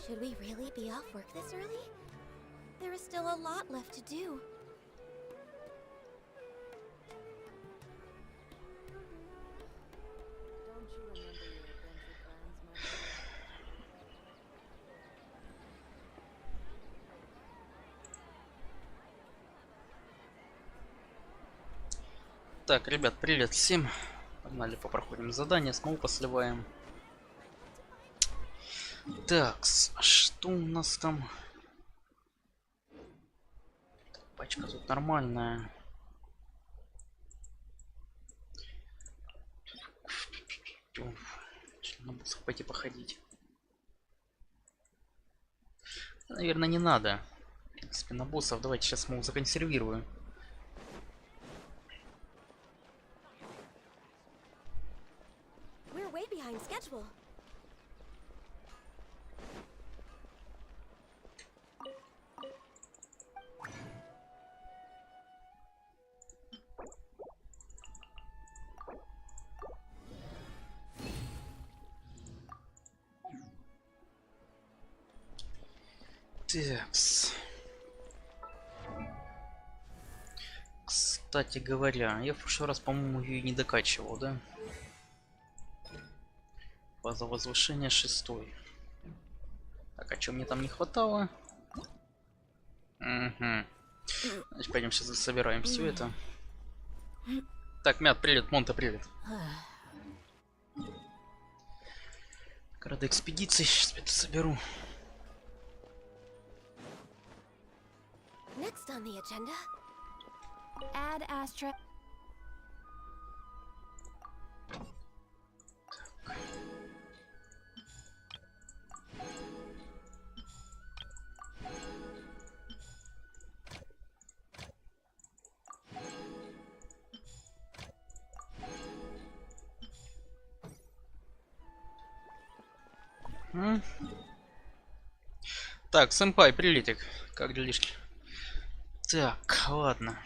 Should we really be off work this early? There is still a lot left to do. Don't you remember your adventure plans, my boy? Так, ребят, привет всем. Погнали, попроходим задание, снова посливаем. Так, что у нас там? Пачка тут нормальная. На боссах пойти походить. Наверное, не надо. В принципе, на боссов давайте сейчас мы его законсервируем. We're way behind schedule. Такс. Кстати говоря, я в прошлый раз, по-моему, ее не докачивал, да? База возвышения 6. Так, а что мне там не хватало? Угу. Значит, пойдем сейчас собираем все это. Так, Мят, привет, Монта, привет. Рады экспедиции, сейчас это соберу. Next on the agenda, add Astra. Так, сэмпай, прилетик. Как делишки? Так, ладно.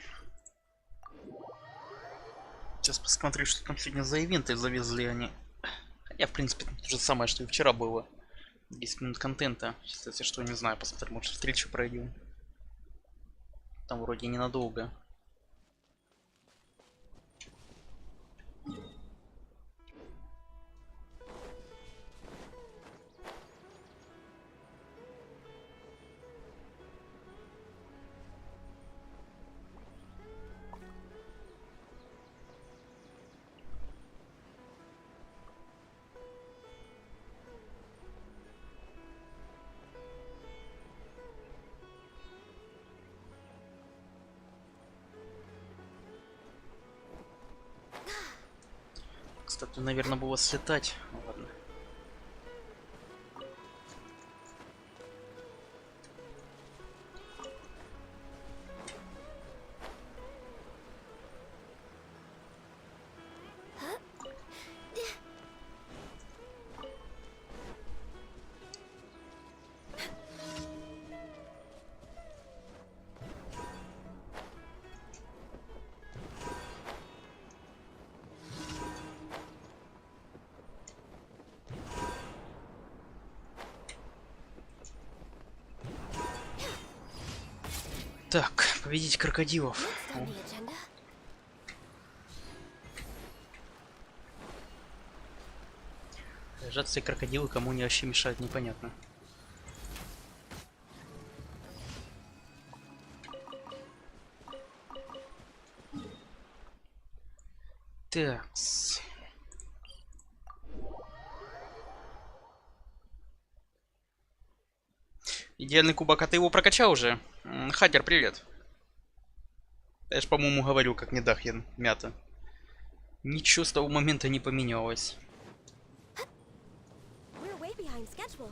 Сейчас посмотрю, что там сегодня за ивенты завезли они. Хотя, в принципе, то же самое, что и вчера было. 10 минут контента. Сейчас, если что, не знаю, посмотрим, может, встречу пройдем. Там вроде ненадолго. Кстати, наверное, было слетать. Ладно. Так, победить крокодилов. Next on the agenda, Лежат крокодилы, кому они вообще мешают, непонятно. Так. Идеальный кубок, а ты его прокачал уже? Хакер, привет. Я ж, по-моему, говорю, как не Дахьян, Мята. Ничего с того момента не поменялось. we're way behind schedule.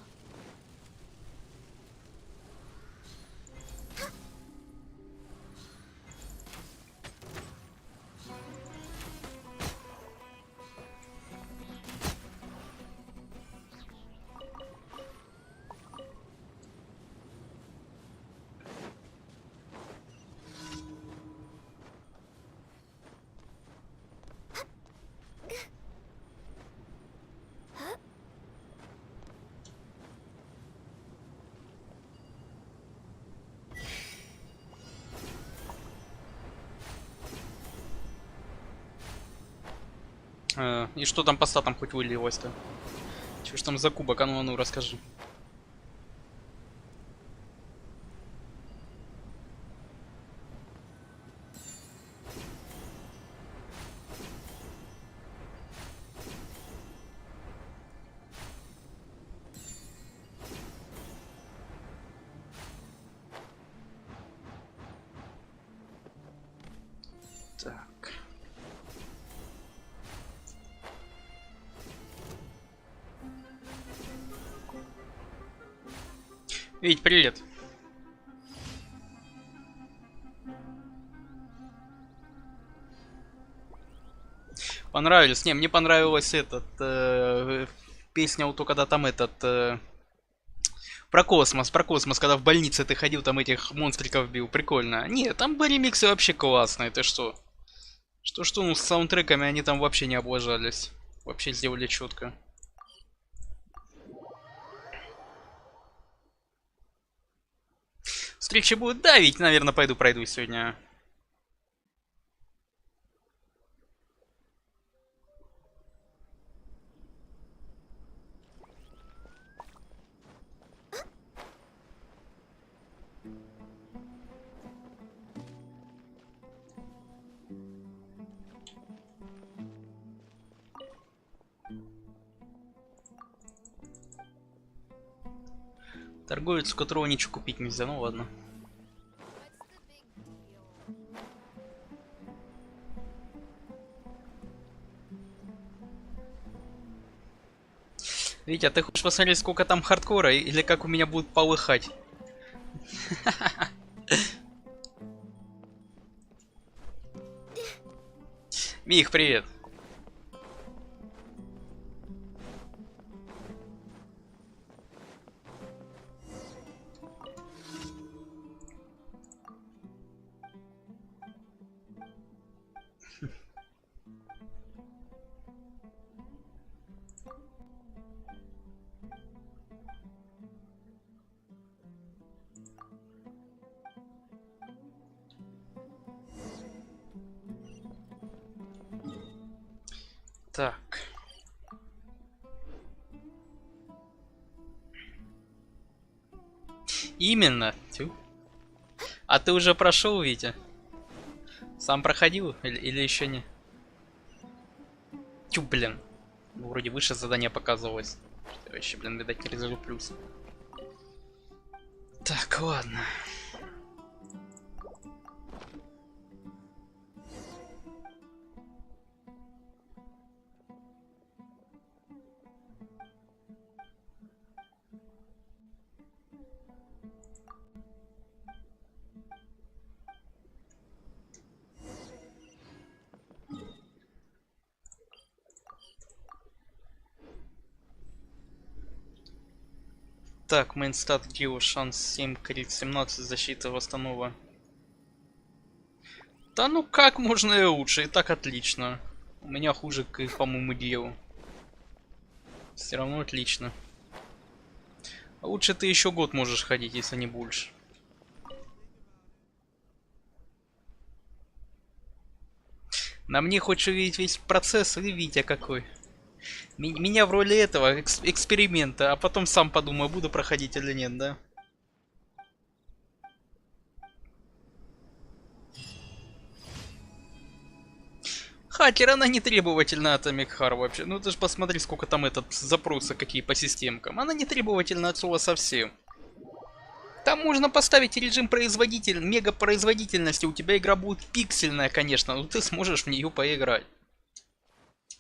И что там по статам хоть вылилось-то? Чё ж там за кубок? А ну расскажи. Так. Вить, привет. Понравились? Не, мне понравилась песня, вот то, когда там про космос, когда в больнице ты ходил, там этих монстриков бил, прикольно. Не, там были ремиксы вообще классные, ты что? Что, ну с саундтреками они там вообще не облажались. Вообще сделали четко. Встречи будут? Да, ведь, наверное, пойду пройду сегодня. Торговец, у которого ничего купить нельзя, ну ладно. Витя, ты хочешь посмотреть, сколько там хардкора, или как у меня будет полыхать? Мих, привет. Так. Именно. Тю. А ты уже прошел, Витя? Сам проходил или еще не? Тю, блин. Ну, вроде выше задание показывалось. Что я вообще, блин, видать, не резерву плюс. Так, ладно. Так, мейнстат Гио, шанс 7, крит 17, защита восстанова. Да ну как можно и лучше, и так отлично. У меня хуже, по-моему, Гио. Все равно отлично. А лучше ты еще год можешь ходить, если не больше. На мне хочешь увидеть весь процесс, и Витя какой. Меня в роли этого эксперимента, а потом сам подумаю, буду проходить или нет, да? Хакер, она не требовательна от Atomic Heart вообще. Ну ты ж посмотри, сколько там запросы какие по системкам. Она не требовательна от слова совсем. Там можно поставить режим мега-производительности. У тебя игра будет пиксельная, конечно, но ты сможешь в нее поиграть.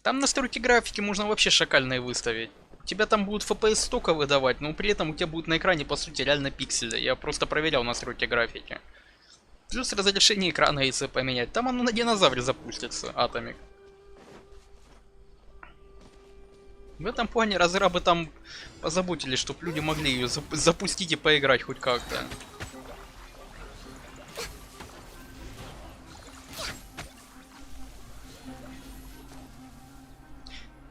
Там настройки графики можно вообще шакальные выставить. У тебя там будут FPS столько выдавать, но при этом у тебя будет на экране, по сути, реально пиксели. Я просто проверял настройки графики. Плюс разрешение экрана, если поменять. Там оно на динозавре запустится, Atomic. В этом плане разрабы там позаботились, чтобы люди могли ее запустить и поиграть хоть как-то.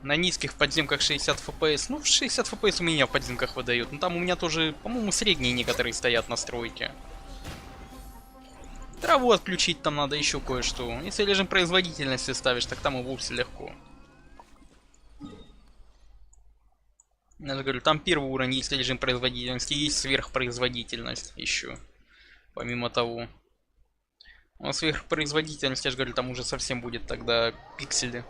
На низких подземках 60 FPS. Ну, 60 FPS у меня в подземках выдают. Но там у меня тоже, по-моему, средние некоторые стоят настройки. Траву отключить там надо, еще кое-что. Если режим производительности ставишь, так там и вовсе легко. Я же говорю, там первый уровень есть режим производительности, есть сверхпроизводительность еще. Помимо того. Но сверхпроизводительность, я же говорю, там уже совсем будет тогда пиксели.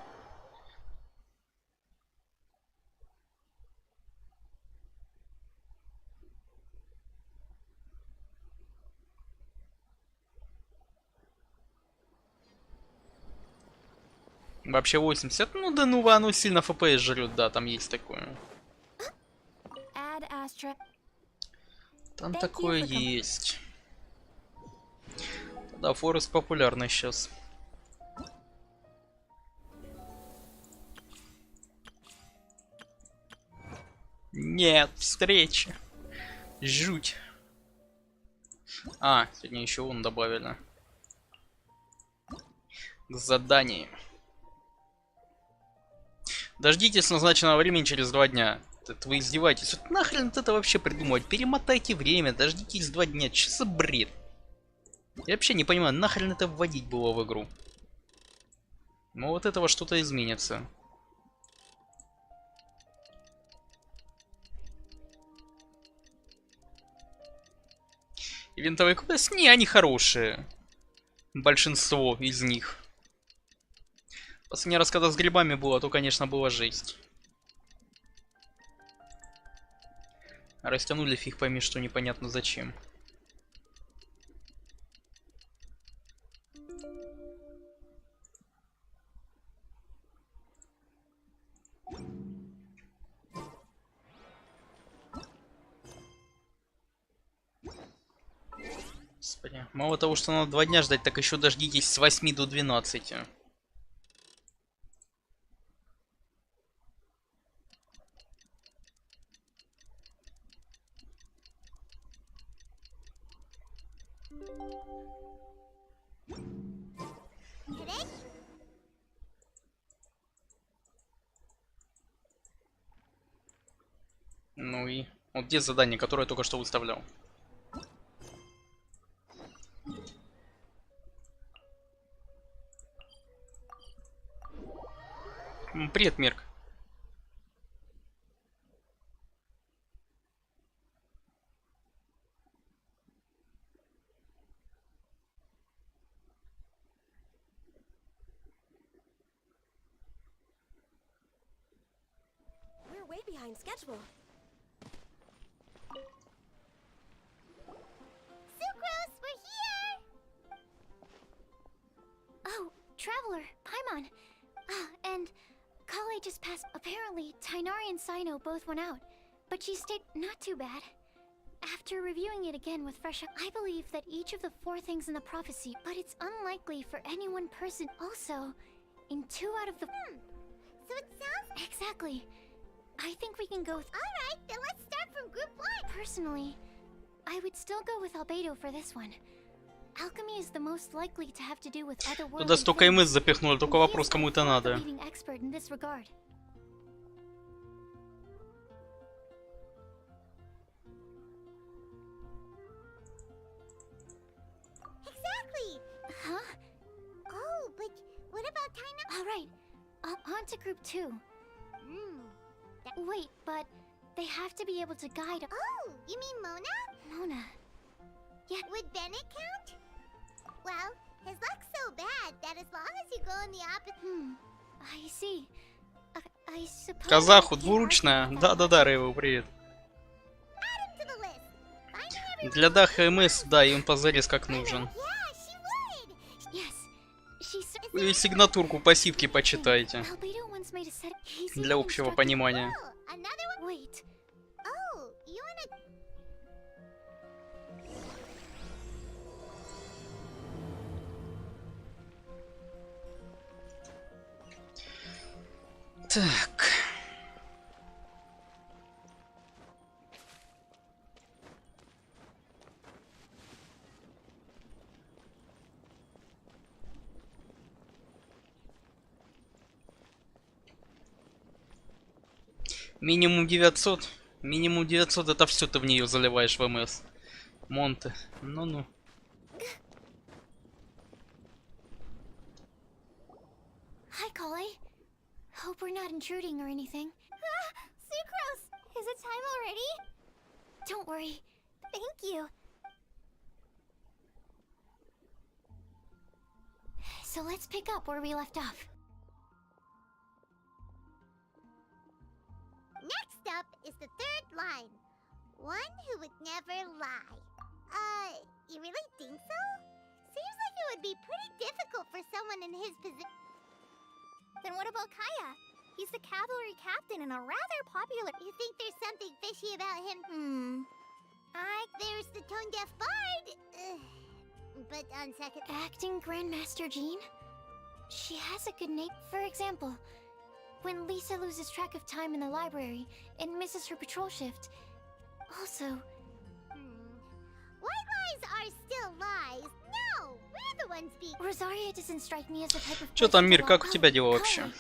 Вообще 80, ну да, ну оно сильно FPS жрет, да, там есть такое. Там такое есть. Да, Форест популярный сейчас. Нет, встречи. Жуть. А, сегодня еще он добавили. К заданию. Дождитесь назначенного времени через 2 дня. Это вы издеваетесь. Вот нахрен это вообще придумывать? Перемотайте время, дождитесь 2 дня. Че за бред? Я вообще не понимаю, нахрен это вводить было в игру. Но вот этого что-то изменится. Ивентовые квесты, не, они хорошие. Большинство из них. Последний раз, когда с грибами было, то, конечно, была жесть. Растянули фиг пойми, что непонятно зачем. Господи, мало того, что надо 2 дня ждать, так еще дождитесь с 8 до 12. Ну и вот где задание, которое я только что выставлял? Привет, Мирк. We're way behind schedule. Sucrose, we're here! Oh, Traveler, Paimon. And Kale just passed. Apparently, Tainari and Sino both went out, but she stayed not too bad. After reviewing it again with fresh, I believe that each of the 4 things in the prophecy, but it's unlikely for any one person. Also, in 2 out of the. So it sounds exactly. I think we can go. All right, then let's start from group 1. Personally, I would still go with Albedo for this one. Alchemy is the most likely to have to do with otherworldly. Туда столько МС запихнули, только вопрос, кому это надо. Exactly. Huh? Oh, but what about Taina? All right. On to group 2. Wait, but they have to be able to guide. Oh, you mean Mona? Mona. Yeah. Would Bennett count? Well, his luck's so bad that as long as you go in the opposite. I see. I suppose. Казаху двуручная. Да-да-да, Рейвел, привет. Для Даха МС, да, и он позарез как нужен. Вы сигнатурку пассивки почитайте. Для общего понимания. Так. Минимум 900. Минимум 900 это все ты в нее заливаешь в МС. Монте. Ну-ну. Hi, Kale. Hope we're not intruding or anything. Sucrose! Is Don't worry. Thank you. So let's pick up where we left off. Next up is the third line. One who would never lie. You really think so? Seems like it would be pretty difficult for someone in his position. Then what about Kaya? He's the cavalry captain and a rather popular... You think there's something fishy about him? There's the tone-deaf bard. But on second... Acting Grandmaster Jean? She has a good name. For example, when Lisa loses track of time in the library and misses her patrol shift. Also... White lies are still lies. No, we're the ones being... Rosaria doesn't strike me as the type of... Чё там, Мир, как у тебя дела вообще?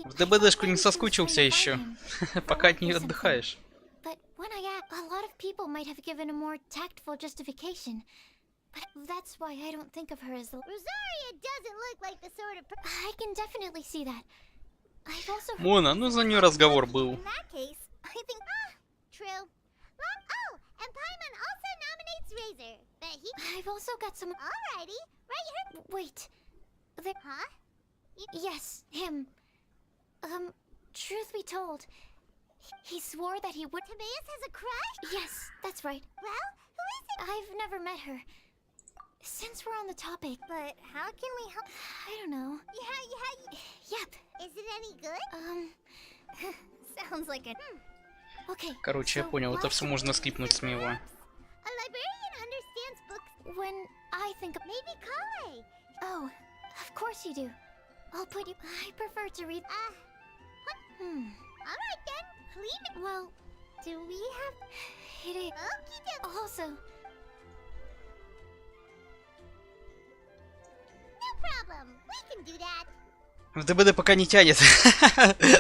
В ДБДшку не соскучился еще, пока от нее отдыхаешь. But when I act, a lot of people might have given a more tactful justification. But that's why I don't think of her as the... Rosaria doesn't look like the sort of... I can definitely see that. I've also... Мона, ну за нее разговор был. In that case, I think... true. Oh, and Paimon also nominates Razor, but he... I've also got some... Alrighty, right here... Wait. There... Huh? Yes, him. Truth be told, he swore that he would... Timaeus has a crush? Yes, that's right. Well, who is it? I've never met her. Since we're on the topic... But how can we help... I don't know. Yep. Is it any good? Sounds like it. Okay. Короче, я понял, это все можно скипнуть смело. A librarian understands books. When I think of... Maybe Kale. Oh, of course you do. I'll put you... I prefer to read... Alright then, leave it. Well, do we have... It is... Okie dokie. Also... No problem, we can do that. В ДБД пока не тянет.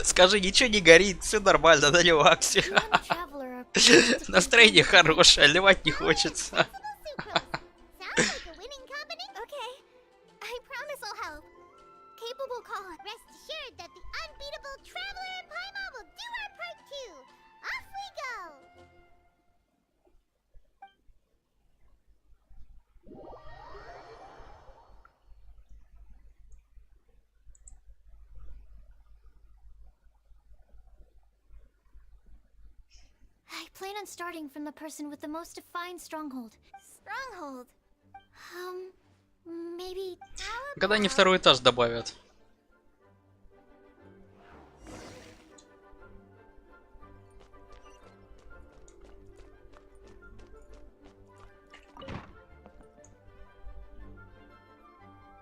Скажи, ничего не горит, все нормально, на релаксе. Настроение хорошее, ливать не хочется. Rest assured that the unbeatable Traveler and Paimon will do our part too. Off we go. I plan on starting from the person with the most defined stronghold. Stronghold? Maybe... Когда они второй этаж добавят?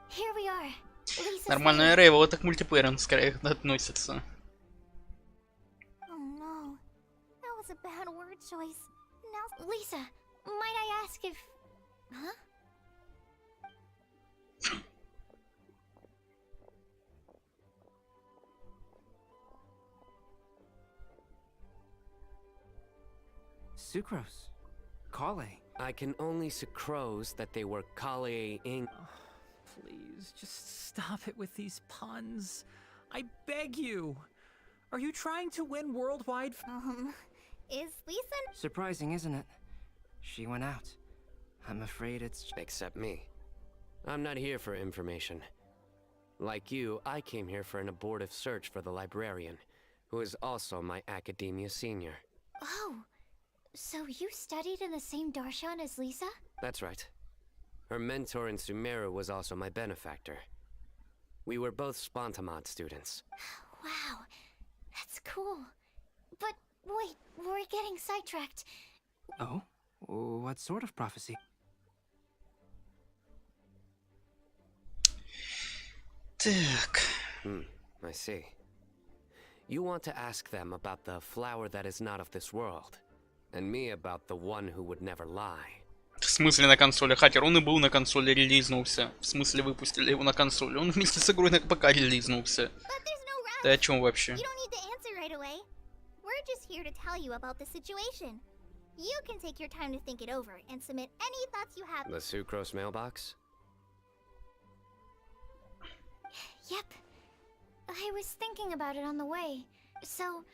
Here we are. Нормальная рейва, вот так мультиплеером скорее относится. Oh no. That was a bad word choice. Now, Lisa, might I ask if... Huh? Sucrose. Kale. I can only sucrose that they were Kale-ing. Oh, please, just stop it with these puns. I beg you. Are you trying to win worldwide? Is Lisa... Surprising, isn't it? She went out. I'm afraid it's... Except me. I'm not here for information. Like you, I came here for an abortive search for the librarian, who is also my academia senior. Oh, so you studied in the same darshan as Lisa? That's right. Her mentor in Sumeru was also my benefactor. We were both Spontamod students. Wow, that's cool. But wait, we're getting sidetracked. Oh? What sort of prophecy? Так. I see. You want to ask them about the flower that is not of this world, and me about the one who would never lie. В смысле на консоли? Хакер, он и был на консоли, релизнулся. В смысле выпустили его на консоли? Он вместе с игрой на ПК релизнулся. Ты о чем вообще? You don't need to answer right away. We're just here to tell you about the situation. You can take your time to think it over and submit any thoughts you have. The sucrose mailbox? Yep. I was thinking about it on the way. So,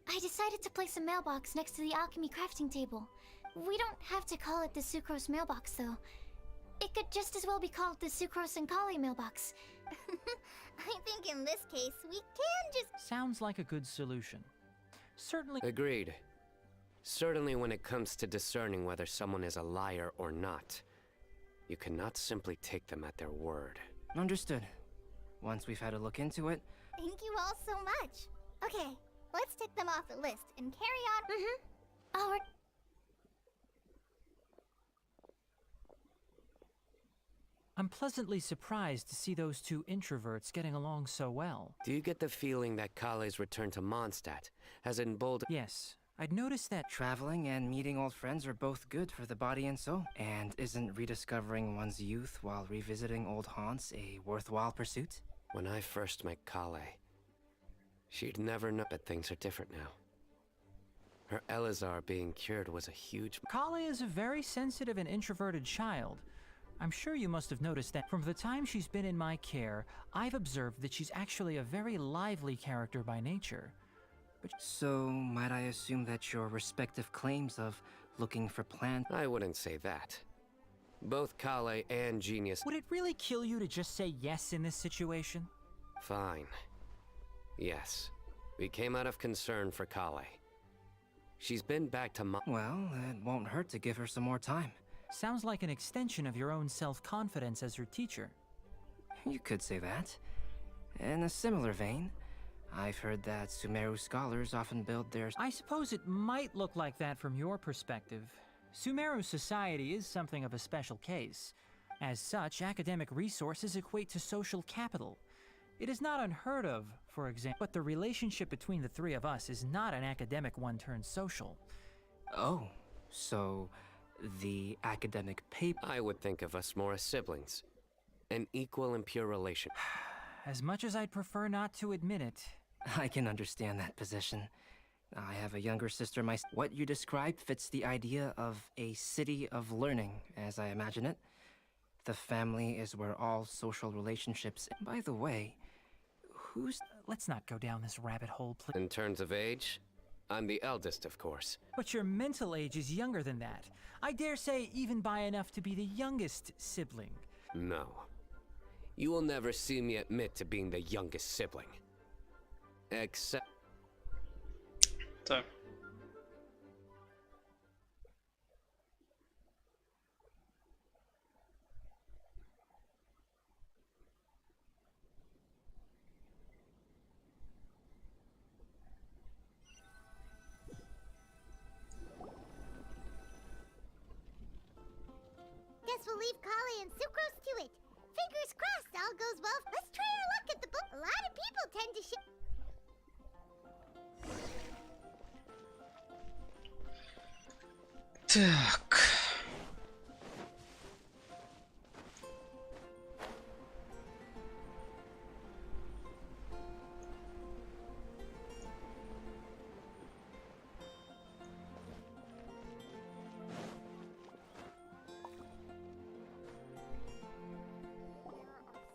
I decided to place a mailbox next to the alchemy crafting table. We don't have to call it the Sucrose mailbox, though. It could just as well be called the Sucrose and Kali mailbox. I think in this case, we can just... Sounds like a good solution. Certainly. Agreed. Certainly when it comes to discerning whether someone is a liar or not, you cannot simply take them at their word. Understood. Once we've had a look into it. Thank you all so much. Okay, let's tick them off the list and carry on. Oh, I'm pleasantly surprised to see those two introverts getting along so well. Do you get the feeling that Kale's return to Mondstadt has emboldened? Yes, I'd noticed that. Traveling and meeting old friends are both good for the body and soul. And isn't rediscovering one's youth while revisiting old haunts a worthwhile pursuit? When I first met Kale, she'd never known, but things are different now. Her Elazar being cured was a huge... Kale is a very sensitive and introverted child. I'm sure you must have noticed that from the time she's been in my care, I've observed that she's actually a very lively character by nature. But So, might I assume that your respective claims of looking for plants... I wouldn't say that. Both Kale and Genius... would it really kill you to just say yes in this situation? Fine. Yes. We came out of concern for Kale. She's been back to Well, it won't hurt to give her some more time. Sounds like an extension of your own self-confidence as her teacher. You could say that. In a similar vein, I've heard that Sumeru scholars often build their... I suppose it might look like that from your perspective. Sumeru society is something of a special case. As such, academic resources equate to social capital. It is not unheard of, for example, but the relationship between the three of us is not an academic one turned social. Oh, so the academic paper... I would think of us more as siblings. An equal and pure relation. As much as I'd prefer not to admit it. I can understand that position. I have a younger sister myself. What you described fits the idea of a city of learning, as I imagine it. The family is where all social relationships... By the way, who's... Let's not go down this rabbit hole, please. In terms of age, I'm the eldest, of course. But your mental age is younger than that. I dare say even by enough to be the youngest sibling. No. You will never see me admit to being the youngest sibling. Except... Так. Guess we'll leave Kali and Sucrose to it. Fingers crossed all goes well. Let's try our luck at the book. A lot of people tend to Так.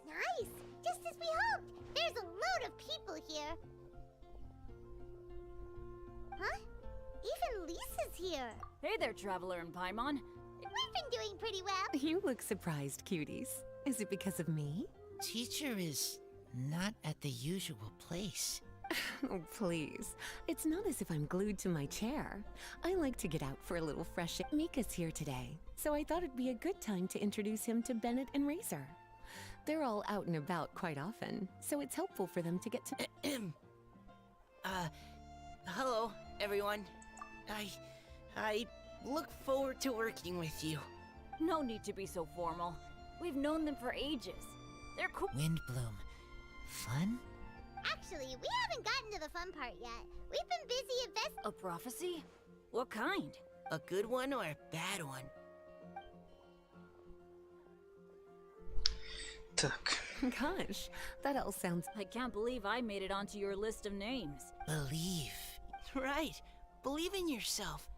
Nice! Just as we hoped! There's a load of people here. Huh? Even Lisa's here. Hey there, Traveler and Paimon. We've been doing pretty well. You look surprised, cuties. Is it because of me? Teacher is not at the usual place. Oh, please. It's not as if I'm glued to my chair. I like to get out for a little fresh air. Mika's here today, so I thought it'd be a good time to introduce him to Bennett and Razor. They're all out and about quite often, so it's helpful for them to get to... Hello, everyone. I look forward to working with you. No need to be so formal. We've known them for ages. They're cool. Windbloom. Fun? Actually, we haven't gotten to the fun part yet. We've been busy investing. A prophecy? What kind? A good one or a bad one? Так. Gosh, that all sounds... I can't believe I made it onto your list of names. Believe. Right. Believe in yourself.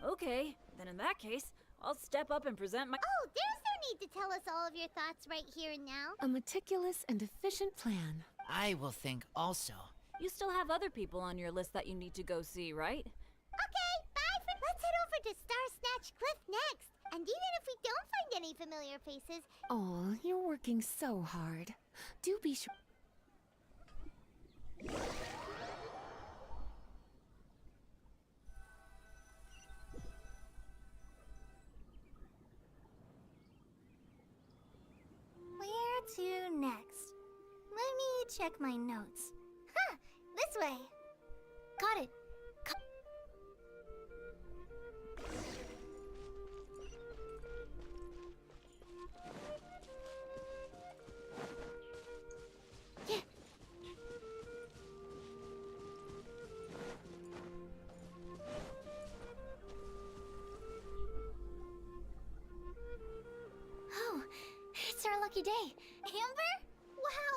Okay, then in that case, I'll step up and present my... Oh, there's no need to tell us all of your thoughts right here and now. A meticulous and efficient plan. I will think also. You still have other people on your list that you need to go see, right? Okay, bye for. Let's head over to Star Snatch Cliff next. And even if we don't find any familiar faces, Oh, you're working so hard. Do be sure. where to next? Let me check my notes. Huh, this way. Got it. Yeah. Oh, it's our lucky day. Amber? Wow.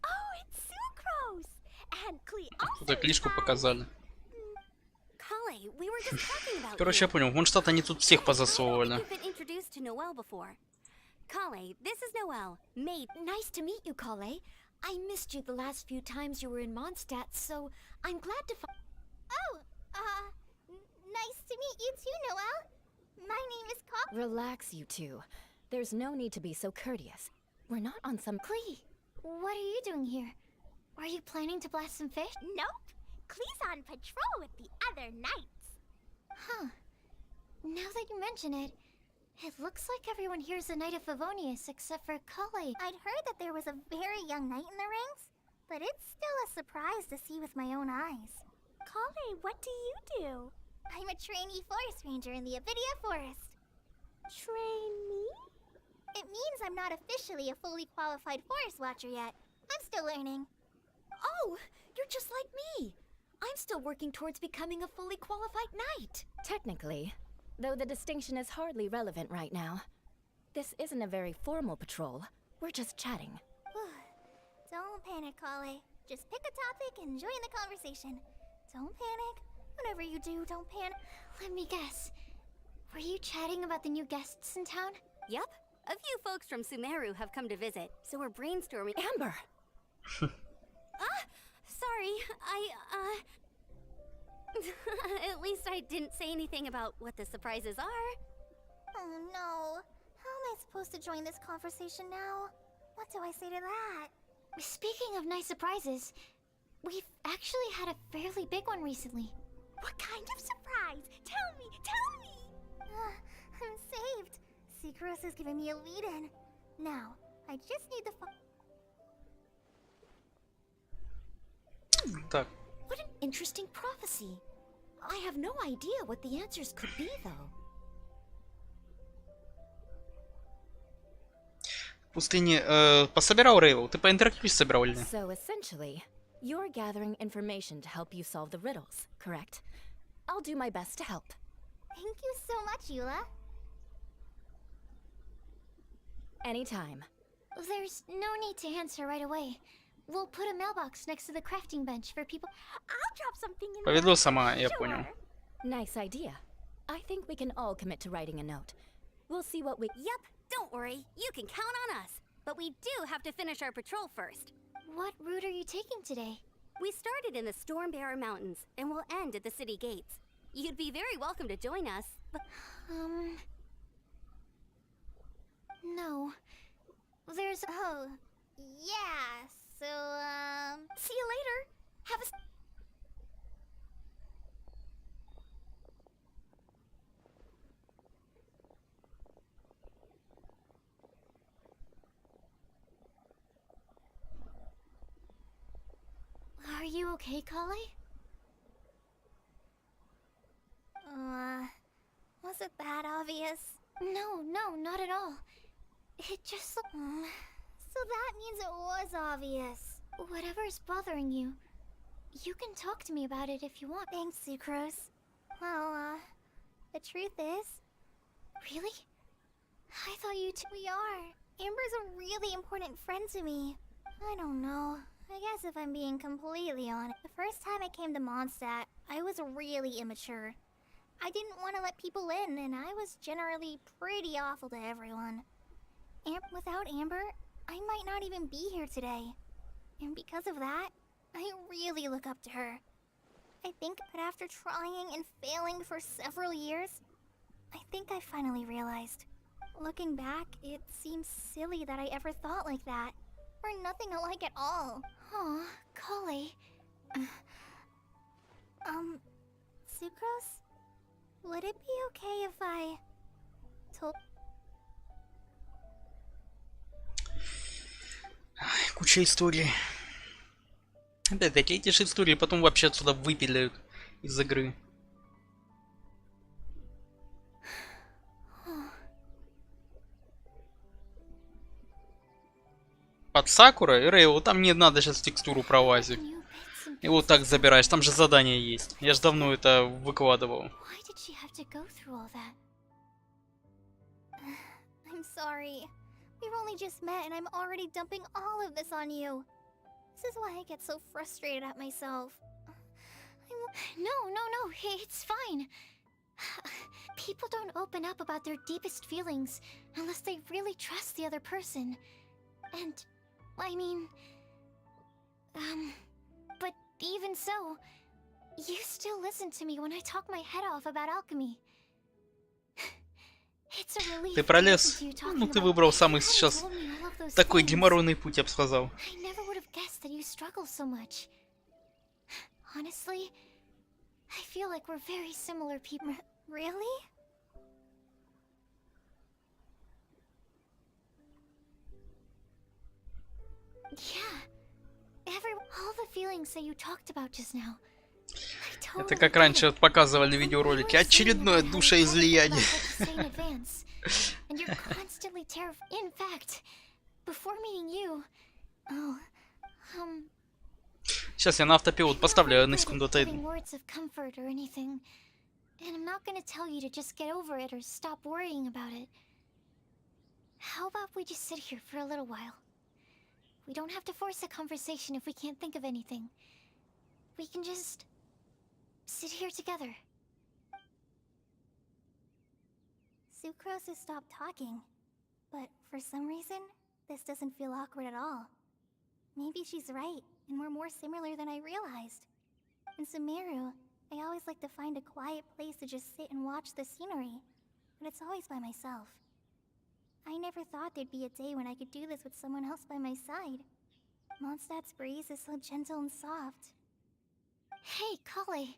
Oh, it's sucrose. And Clee also. Тут кличку показали. Collie, we were just talking about Короче, я понял. Вон что-то они тут всех позасовывали. You've been introduced to Noelle before. Collie, this is Noelle. Mate. Nice to meet you, Kale. I missed you the last few times you were in Mondstadt, so I'm glad to find. Oh, nice to meet you too, Noelle. My name is Collie. Relax, you two. There's no need to be so courteous. We're not on some... Clee, what are you doing here? Are you planning to blast some fish? Nope. Clee's on patrol with the other knights. Huh. Now that you mention it, it looks like everyone here is a Knight of Favonius except for Kale. I'd heard that there was a very young knight in the rings, but it's still a surprise to see with my own eyes. Kale, what do you do? I'm a trainee forest ranger in the Avidia Forest. Trainee? It means I'm not officially a fully qualified forest watcher yet. I'm still learning. Oh, you're just like me. I'm still working towards becoming a fully qualified knight. Technically, though the distinction is hardly relevant right now. This isn't a very formal patrol. We're just chatting. Don't panic, Kale. Just pick a topic and join the conversation. Don't panic. Whatever you do, don't panic. Let me guess. Were you chatting about the new guests in town? Yep. A few folks from Sumeru have come to visit, so we're brainstorming. Amber! Sorry, At least I didn't say anything about what the surprises are. Oh no. How am I supposed to join this conversation now? What do I say to that? Speaking of nice surprises, we've actually had a fairly big one recently. What kind of surprise? Tell me, tell me! I'm saved. Secros is giving me a lead-in. Now, I just need the Так. What an interesting prophecy. I have no idea what the answers could be, though. В пустыне пособирал Рейвел? Ты по интерактиве собирал или нет? So essentially, you're gathering information to help you solve the riddles, correct? I'll do my best to help. Thank you so much, Eula. Anytime. There's no need to answer right away. We'll put a mailbox next to the crafting bench for people. I'll drop something in Поведу сама, я понял. Nice idea. I think we can all commit to writing a note. We'll see what we... Yep, don't worry. You can count on us. But we do have to finish our patrol first. What route are you taking today? We started in the Stormbearer Mountains, and we'll end at the city gates. You'd be very welcome to join us, but... No. There's... Oh, yeah, so, See you later. Have a... Are you okay, Kale? Was it that obvious? No, not at all. It just looked... So that means it was obvious. Whatever's bothering you, you can talk to me about it if you want. Thanks, Sucrose. Well, the truth is... Really? I thought you two... We are. Amber's a really important friend to me. I don't know. I guess if I'm being completely honest, the first time I came to Mondstadt, I was really immature. I didn't want to let people in, and I was generally pretty awful to everyone. Without Amber, I might not even be here today. And because of that, I really look up to her. I think that after trying and failing for several years, I think I finally realized. Looking back, it seems silly that I ever thought like that. We're nothing alike at all. Aw, Kale. Sucrose? Would it be okay if I told... Куча историй. Опять-таки эти же истории потом вообще отсюда выпиляют из игры. Под Сакурой и Рейву там не надо сейчас текстуру пролазить. И вот так забираешь, там же задание есть. Я же давно это выкладывал. I'm sorry. We've only just met and I'm already dumping all of this on you. This is why I get so frustrated at myself. No, it's fine. People don't open up about their deepest feelings unless they really trust the other person. And, I mean... but even so, you still listen to me when I talk my head off about alchemy. Ты пролез? Ну, ты выбрал самый сейчас такой геморройный путь, я бы сказал. Honestly, I feel like we're very similar people. Really? Yeah. All the feelings that you talked about just now. Это как раньше вот показывали видеоролики. Очередное душеизлияние. Сейчас я на автопилот поставлю, на секунду отойду. We don't have to force a conversation if we can't think of anything. We can just sit here together. Sucrose has stopped talking, but for some reason, this doesn't feel awkward at all. Maybe she's right, and we're more similar than I realized. In Sumeru, I always like to find a quiet place to just sit and watch the scenery, but it's always by myself. I never thought there'd be a day when I could do this with someone else by my side. Mondstadt's breeze is so gentle and soft. Hey, Kale.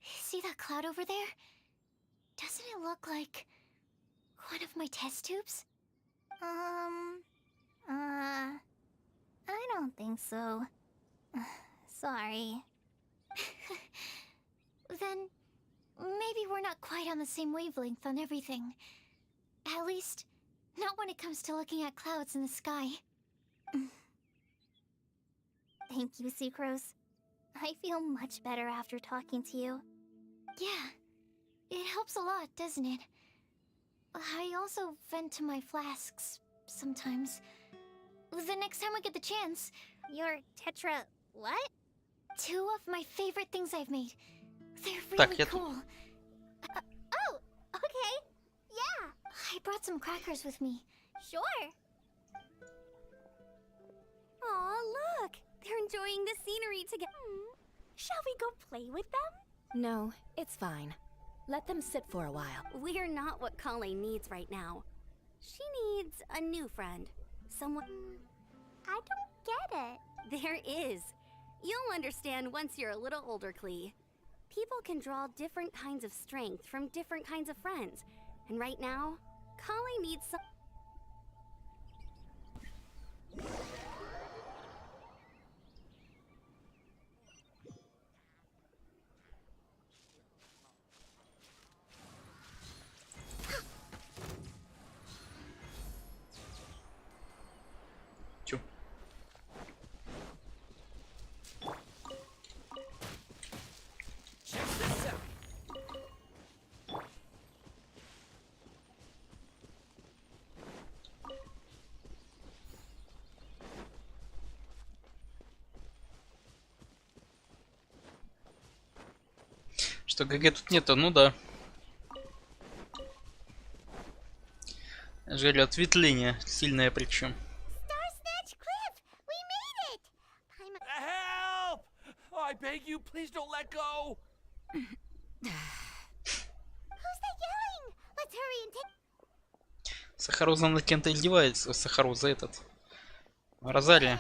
See that cloud over there? Doesn't it look like one of my test tubes? I don't think so. Sorry. Then maybe we're not quite on the same wavelength on everything. At least, not when it comes to looking at clouds in the sky. Thank you, Sucrose. I feel much better after talking to you. Yeah, it helps a lot, doesn't it? I also vent to my flasks sometimes. The next time we get the chance. Your tetra... what? 2 of my favorite things I've made. They're Так, really cool. Oh, okay. Yeah. I brought some crackers with me. Sure. Aw, look. They're enjoying the scenery together. Shall we go play with them? No, it's fine. Let them sit for a while. We're not what Colleen needs right now. She needs a new friend. Someone... I don't get it. There is. You'll understand once you're a little older, Klee. People can draw different kinds of strength from different kinds of friends. And right now, Colleen needs some... Что ГГ тут нету, ну да. Жаль, ответвление сильное причем. Star Cliff! We made it! Paimon... Help! Oh, I beg you, please don't let go! Who's that yelling? Let's hurry and take... Сахароза над кем-то издевается. Сахароза этот. Розария.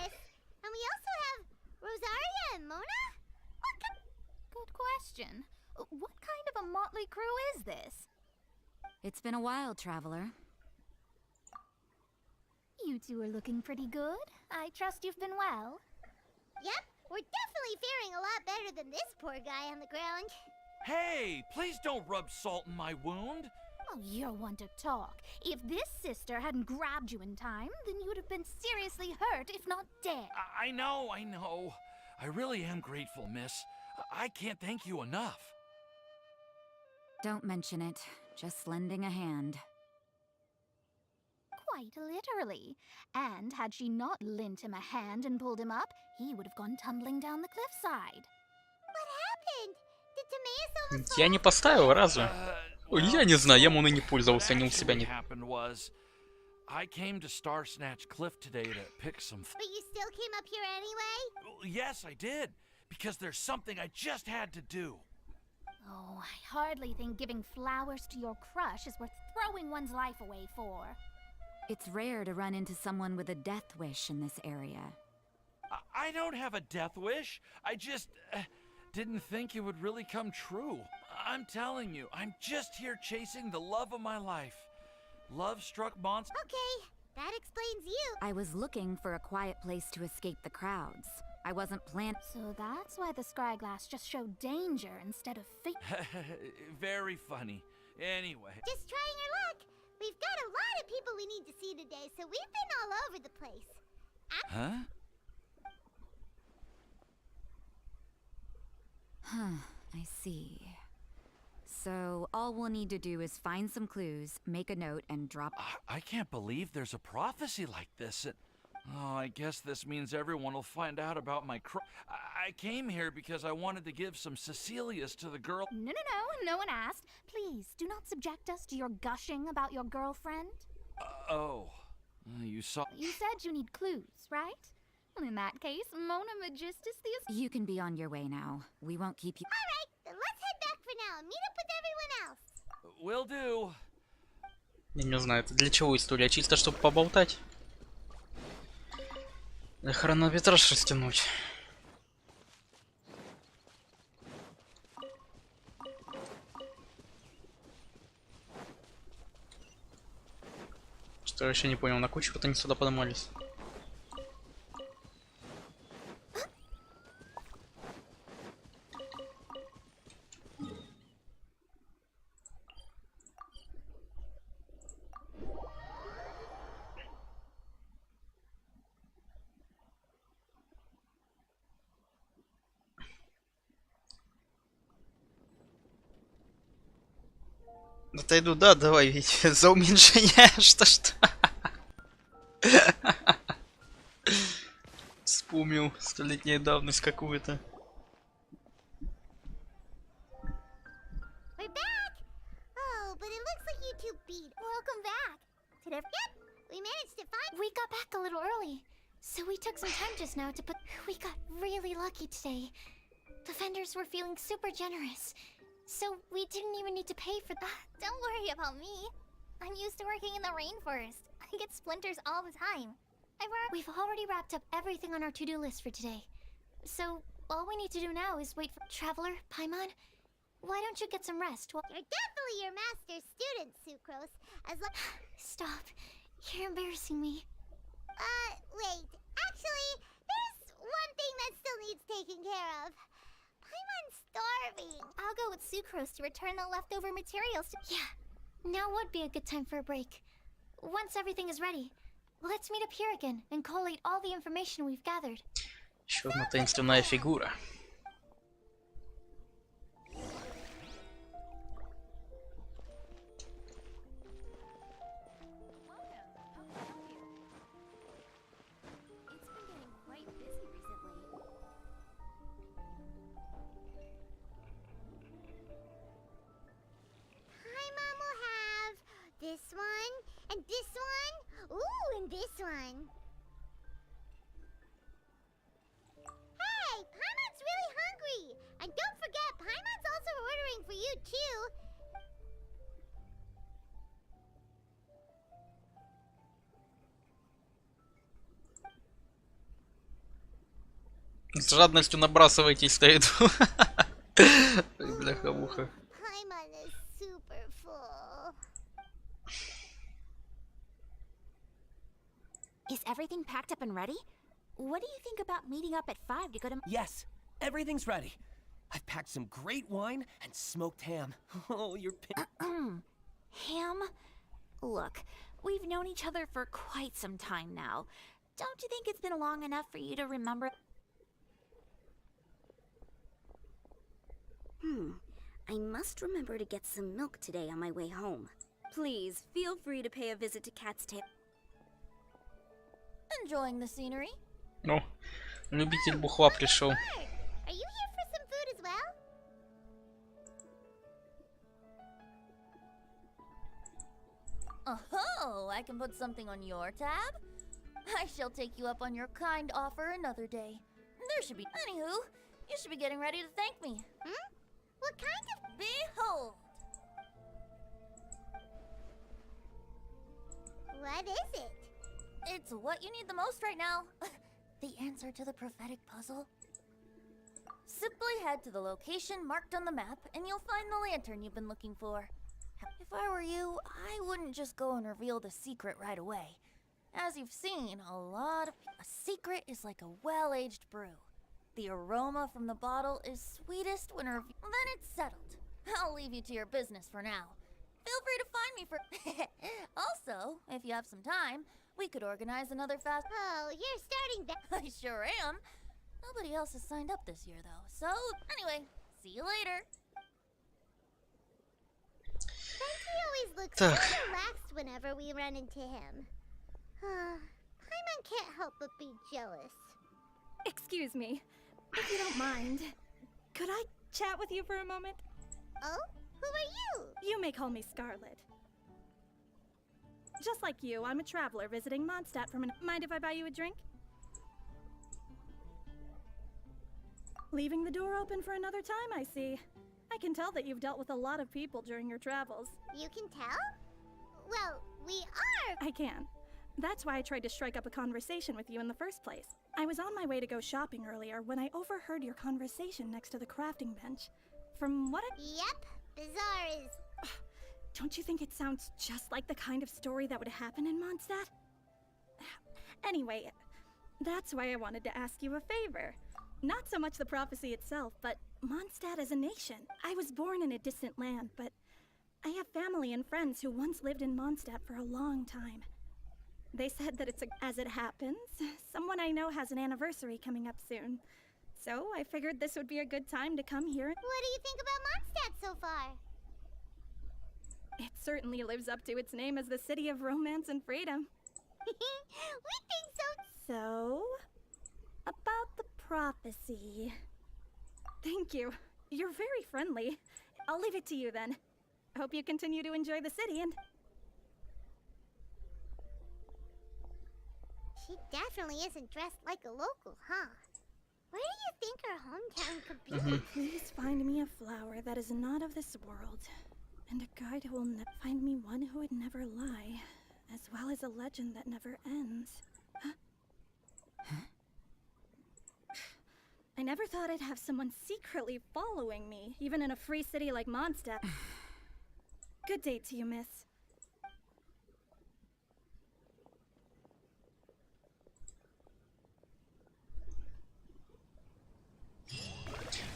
And we also have Rosaria and Mona? Good question. What kind of a motley crew is this? It's been a while, traveler. You two are looking pretty good. I trust you've been well. Yep, we're definitely faring a lot better than this poor guy on the ground. Hey, please don't rub salt in my wound. Oh, you're one to talk. If this sister hadn't grabbed you in time, then you'd have been seriously hurt, if not dead. I know. I really am grateful, miss. I can't thank you enough. Don't mention it. Just lending a hand. Quite literally. And had she not lent him a hand and pulled him up, he would have gone tumbling down the cliffside. What happened? Did Timaeus almost Я не поставил разве? Ой, я не знаю, я мной не пользовался, они у себя не... Happened was, I came to Star Snatch Cliff today to pick some... But you still came up here anyway? Yes, I did. Because there's something I just had to do. Oh, I hardly think giving flowers to your crush is worth throwing one's life away for. It's rare to run into someone with a death wish in this area. I don't have a death wish. I just didn't think it would really come true. I'm telling you, I'm just here chasing the love of my life. Love-struck monster. Okay, that explains you. I was looking for a quiet place to escape the crowds. I wasn't planning. So that's why the scryglass just showed danger instead of fate. Very funny. Anyway. Just trying our luck. We've got a lot of people we need to see today, so we've been all over the place. Huh? I see. So all we'll need to do is find some clues, make a note, and drop... I can't believe there's a prophecy like this. Oh, I guess this means everyone will find out about my I came here because I wanted to give some Cecilias to the girl... No one asked. Please, do not subject us to your gushing about your girlfriend. You saw... You said you need clues, right? Well, in that case, Mona Magistus the... You can be on your way now. We won't keep you... Alright, then let's head back for now and meet up with everyone else. Will do. Я не знаю, это для чего история? Чисто, чтобы поболтать? Да хронометраж растянуть. Что я вообще не понял, на кучу-то они сюда поднимались. Отойду, да, давай, ведь за уменьшение, что? Вспомнил столетняя давность какую-то. We're back! Oh, but it looks like you two beat. Welcome back. Yep, we managed to find... We got back a little early, so we took some time just now to put... We got really lucky today. The vendors were feeling super generous. So we didn't even need to pay for that. Don't worry about me. I'm used to working in the rainforest. I get splinters all the time. We've already wrapped up everything on our to-do list for today. So all we need to do now is wait for... Traveler, Paimon, why don't you get some rest? You're definitely your master's student, Sucrose. Stop. You're embarrassing me. Wait. Actually, there's one thing that still needs taking care of. Paimon's starving. I'll go with Sucrose to return the leftover materials to... Yeah, now would be a good time for a break. Once everything is ready, let's meet up here again and collate all the information we've gathered. Еще одна таинственная фигура. This one, and this one. С жадностью набрасывайтесь на еду. Бляха-муха. Paimon is super full. Is everything packed up and ready? What do you think about meeting up at 5 to go to... Yes, everything's ready. I've packed some great wine and smoked ham. Oh, you're... Ham? Look, we've known each other for quite some time now. Don't you think it's been long enough for you to remember... I must remember to get some milk today on my way home. Please, feel free to pay a visit to Cat's Tail. Enjoying the scenery? Ну, любитель бухла пришел. Are you here for some food as well? Oh, I can put something on your tab? I shall take you up on your kind offer another day. There should be... Anywho, you should be getting ready to thank me. What kind of... Behold! What is it? It's what you need the most right now. The answer to the prophetic puzzle. Simply head to the location marked on the map, and you'll find the lantern you've been looking for. If I were you, I wouldn't just go and reveal the secret right away. As you've seen, a secret is like a well-aged brew. The aroma from the bottle is sweetest when then it's settled. I'll leave you to your business for now. Feel free to find me for... Also, if you have some time, we could organize another fast... Oh, you're starting that... I sure am. Nobody else has signed up this year, though. So, anyway, see you later. Frankie always looks so relaxed whenever we run into him. Paimon can't help but be jealous. Excuse me, if you don't mind. Could I chat with you for a moment? Oh? Who are you? You may call me Scarlet. Just like you, I'm a traveler visiting Mondstadt from an... Mind if I buy you a drink? Leaving the door open for another time, I see. I can tell that you've dealt with a lot of people during your travels. You can tell? Well, we are... I can. That's why I tried to strike up a conversation with you in the first place. I was on my way to go shopping earlier when I overheard your conversation next to the crafting bench. From what I... Yep, Bazaar is... Don't you think it sounds just like the kind of story that would happen in Mondstadt? Anyway, that's why I wanted to ask you a favor. Not so much the prophecy itself, but Mondstadt as a nation. I was born in a distant land, but I have family and friends who once lived in Mondstadt for a long time. They said that as it happens, someone I know has an anniversary coming up soon. So I figured this would be a good time to come here. What do you think about Mondstadt so far? It certainly lives up to its name as the city of romance and freedom. We think so. So, about the prophecy. Thank you. You're very friendly. I'll leave it to you then. Hope you continue to enjoy the city and... She definitely isn't dressed like a local, huh? Where do you think her hometown could be? Please find me a flower that is not of this world. And a guide who will find me one who would never lie, as well as a legend that never ends. Huh? I never thought I'd have someone secretly following me, even in a free city like Mondstadt. Good day to you, miss.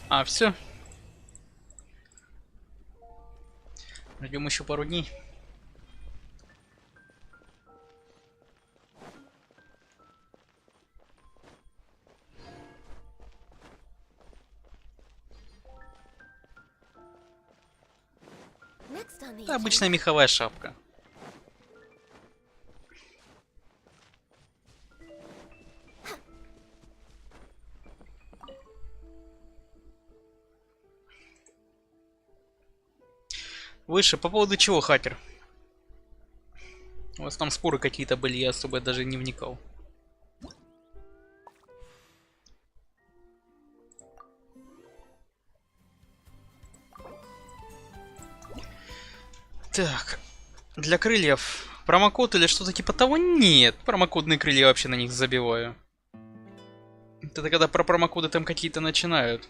А, все. Ждем еще пару дней. Это обычная меховая шапка. Выше, по поводу чего, хакер? У вас там споры какие-то были, я особо даже не вникал. Так, для крыльев промокод или что-то типа того? Нет, промокодные крылья вообще на них забиваю. Это когда про промокоды там какие-то начинают.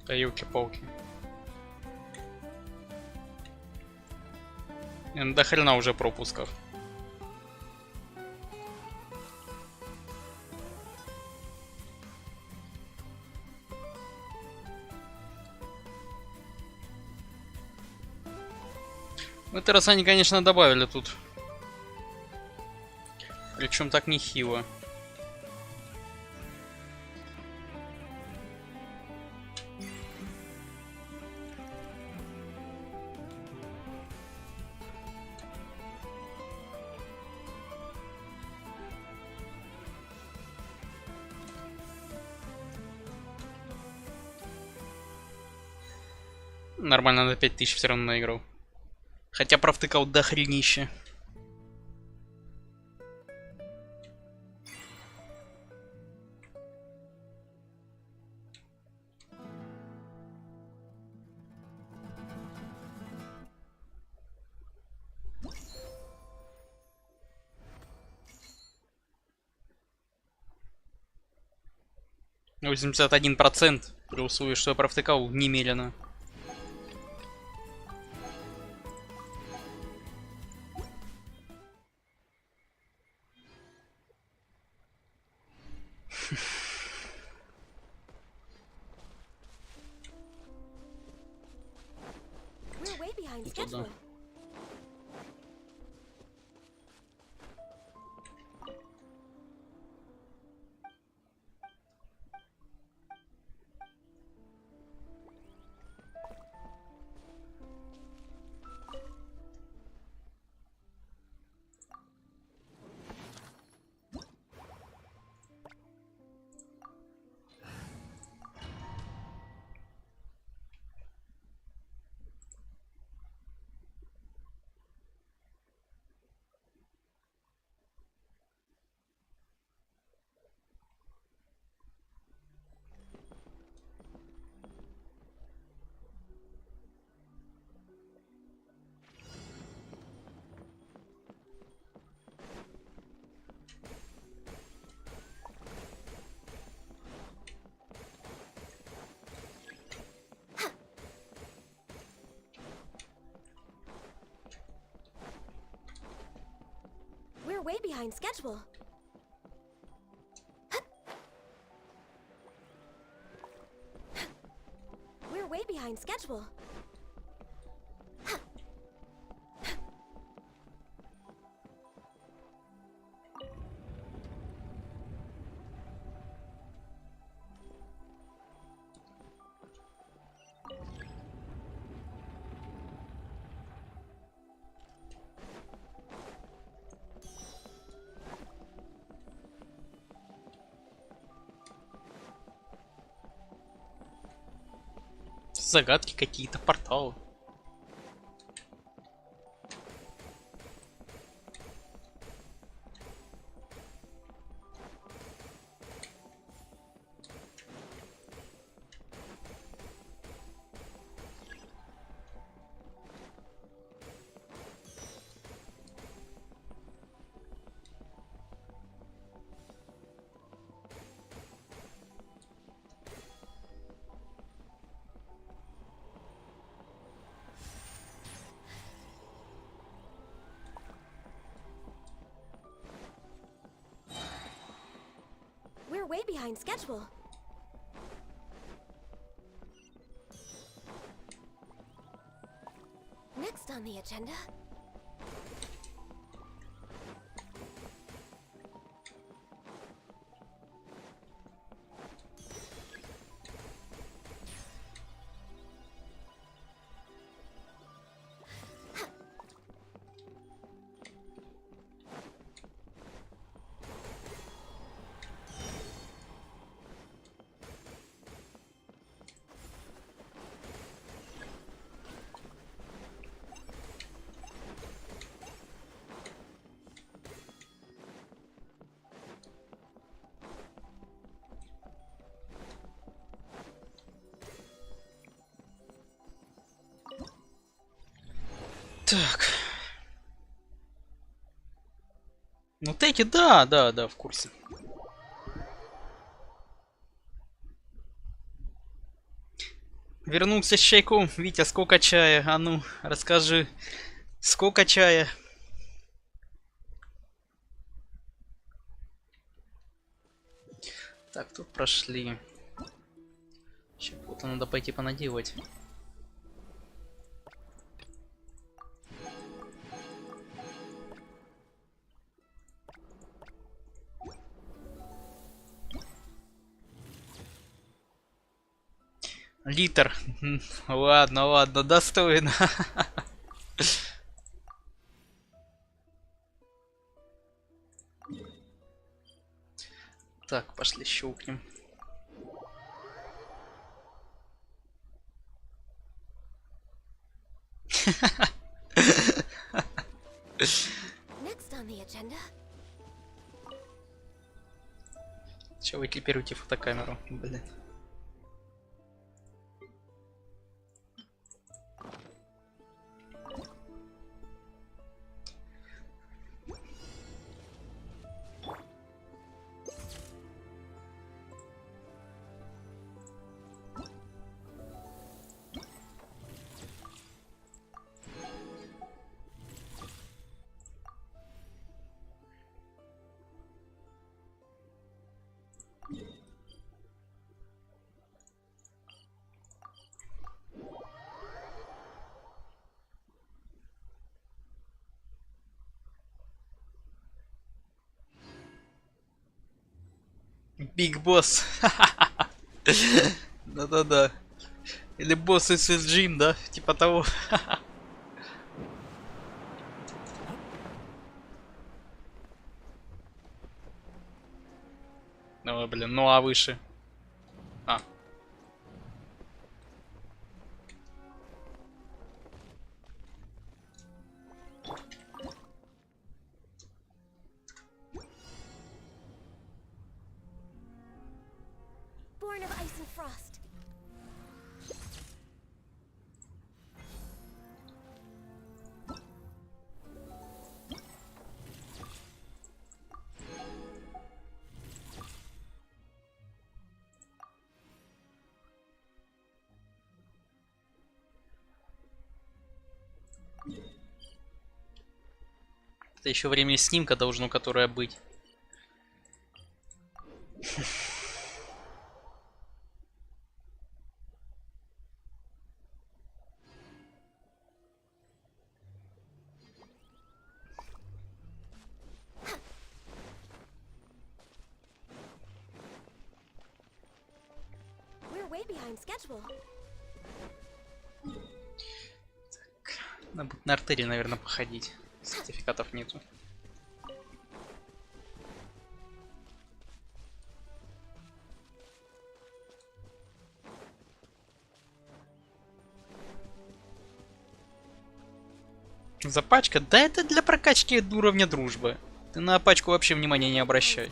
Да елки-палки. До хрена уже пропусков. Ну, это раз они, конечно, добавили тут. Причем так нехило. Нормально, на 5000 все равно наиграл. Хотя провтыкал до хренища. — 81% при условии, что я провтыкал немедленно. Туда. We're way behind schedule. We're way behind schedule. Загадки какие-то, порталы. We're way behind schedule. Next on the agenda. Так. Ну, теки, да, в курсе. Вернулся с чайком. Витя, сколько чая? А ну, расскажи, сколько чая? Так, тут прошли. Сейчас вот надо пойти понаделать. Литр. Ладно, ладно, достойно. Так, пошли щелкнем. Next on the agenda. Че вы клипируете фотокамеру? Блин. Биг босс. Да-да-да. Или босс из Джим, да? Типа того. Ну, блин, ну а выше? А. Born of ice and frost. Это еще время снимка должно которое быть. We're way behind schedule. Надо будет на артерии, наверное, походить. Сертификатов нету. За пачка? Да это для прокачки уровня дружбы. Ты на пачку вообще внимания не обращай.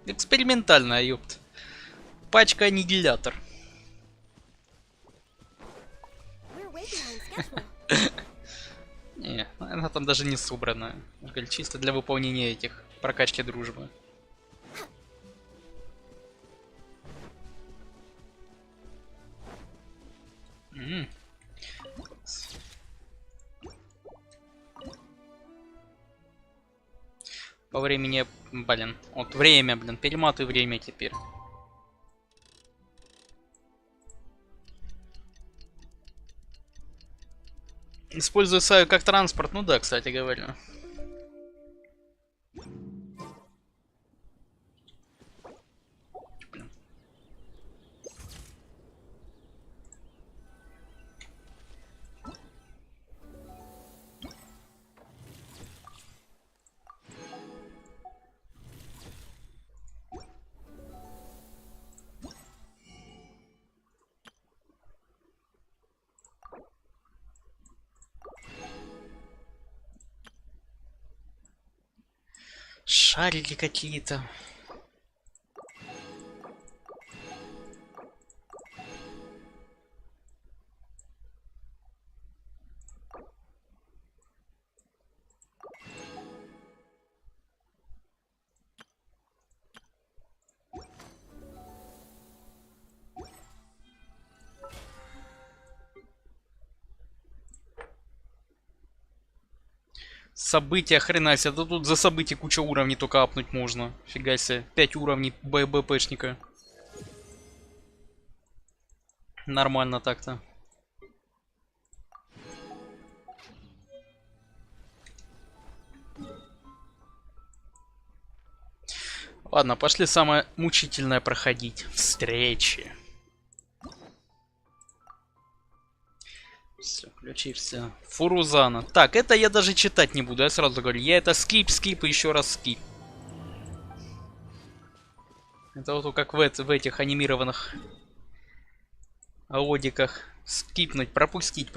Экспериментальная, ёпт. Пачка аннигилятор. Не, она там даже не собранная. Чисто для выполнения этих прокачки дружбы. По времени, блин, вот время, блин, перематывай время теперь. Использую Саю как транспорт, ну да, кстати говоря. Блин. Шарики какие-то. События, хрена себе. Да тут за события куча уровней только апнуть можно. Фига себе. 5 уровней БПшника. Нормально так-то. Ладно, пошли самое мучительное проходить. Встречи. Все, ключи все. Фурузана. Так, это я даже читать не буду, я сразу говорю. Я это скип и еще раз скип. Это вот как в этих анимированных аудиках. Скипнуть, пропустить.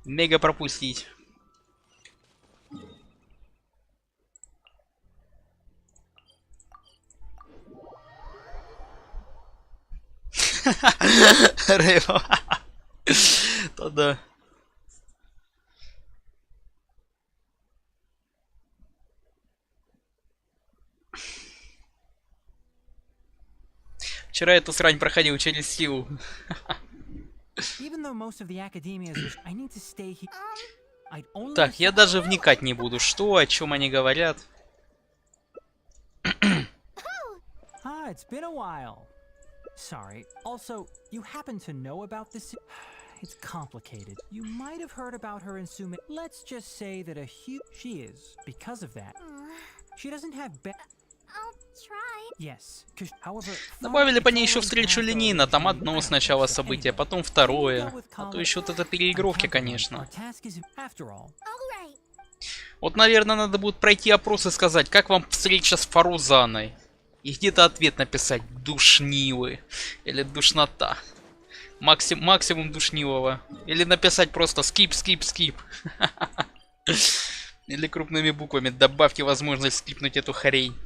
Мега пропустить. Рэйва. То да. Вчера эту срань проходил через силу. Так, я даже вникать не буду, что, о чем они говорят. Sorry. Also, you happen to know about this? It's complicated. You might have heard about her in Sume. Let's just say that she is because of that. She doesn't have I'll try. Yes. However, добавили по ней еще встречу линейно. Там одно сначала событие, потом второе. А то еще вот это переигровки, конечно. Вот, наверное, надо будет пройти опрос и сказать, как вам встреча с Фарузаной. И где-то ответ написать: душнилы. Или душнота. Максимум душнилого. Или написать просто скип. Или крупными буквами: добавьте возможность скипнуть эту хрень.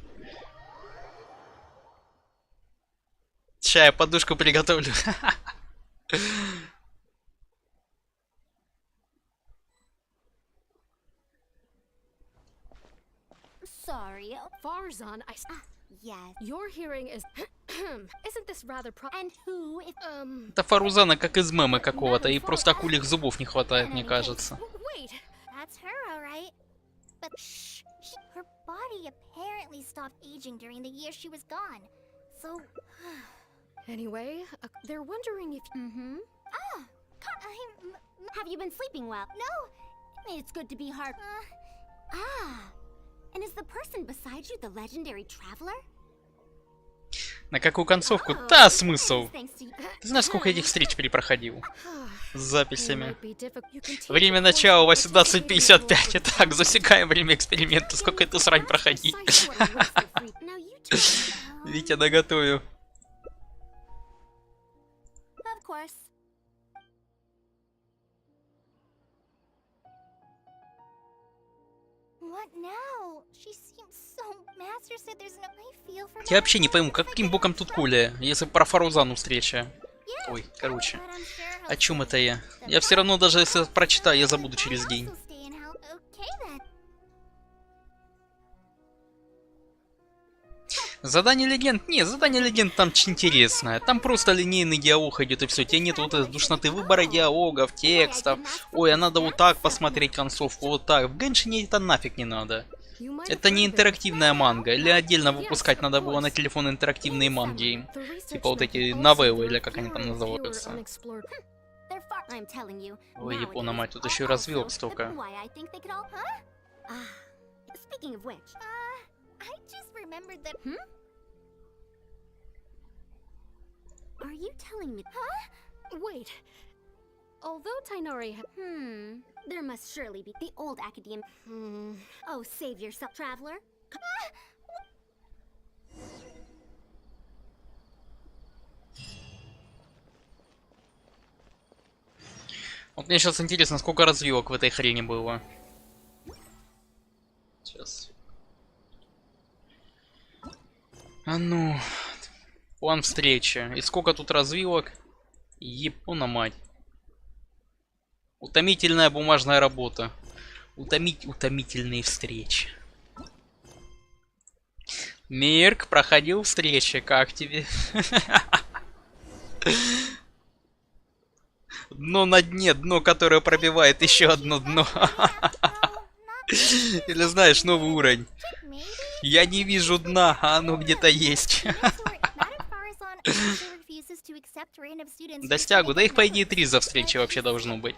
Ща я подушку приготовлю. Sorry, Farzan, yes. Your hearing is isn't this rather and who if Это Фарузана как из мема какого-то, и просто акульих зубов не хватает, мне кажется. Wait, that's her, all right. But her body apparently stopped aging during the year she was gone. So anyway, they're wondering if have you been sleeping well? No. It's good to be hard. And is the person beside you the legendary traveler? На какую концовку? Да, смысл. Ты знаешь, сколько этих встреч перепроходил? С записями. Время начала 18:55. Итак, засекаем время эксперимента. Сколько эту срань проходить? Витя, наготове. Of course. What now? She seems so. Master said there's no. I feel for. Я вообще не пойму, каким боком тут Коля, если про Фарузану встреча. Ой, короче. О чем это я? Я все равно, даже если прочитаю, я забуду через день. Задание легенд? Не, задание легенд там интересное. Там просто линейный диалог идет и все. Тебе нет вот этой душноты выбора диалогов, текстов. Ой, а надо вот так посмотреть концовку, вот так. В Геншине это нафиг не надо. Это не интерактивная манга. Или отдельно выпускать надо было на телефон интерактивные манги. Типа вот эти новеллы, или как они там называются. Ой, Япона, мать, тут еще и развилок столько. I just remembered that. Are you telling me? Huh? Wait. Although Tainari there must surely be the old academe. Oh, save yourself, traveler. Вот мне сейчас интересно, сколько развилок в этой хрени было. Сейчас. А ну, план встречи. И сколько тут развилок? Япона, мать. Утомительная бумажная работа. Утомительные встречи. Мирк, проходил встречи. Как тебе? Дно на дне. Дно, которое пробивает еще одно дно. Или знаешь, новый уровень. Я не вижу дна, а оно где-то есть. Достягу, да их по идее 3 за встречи вообще должно быть.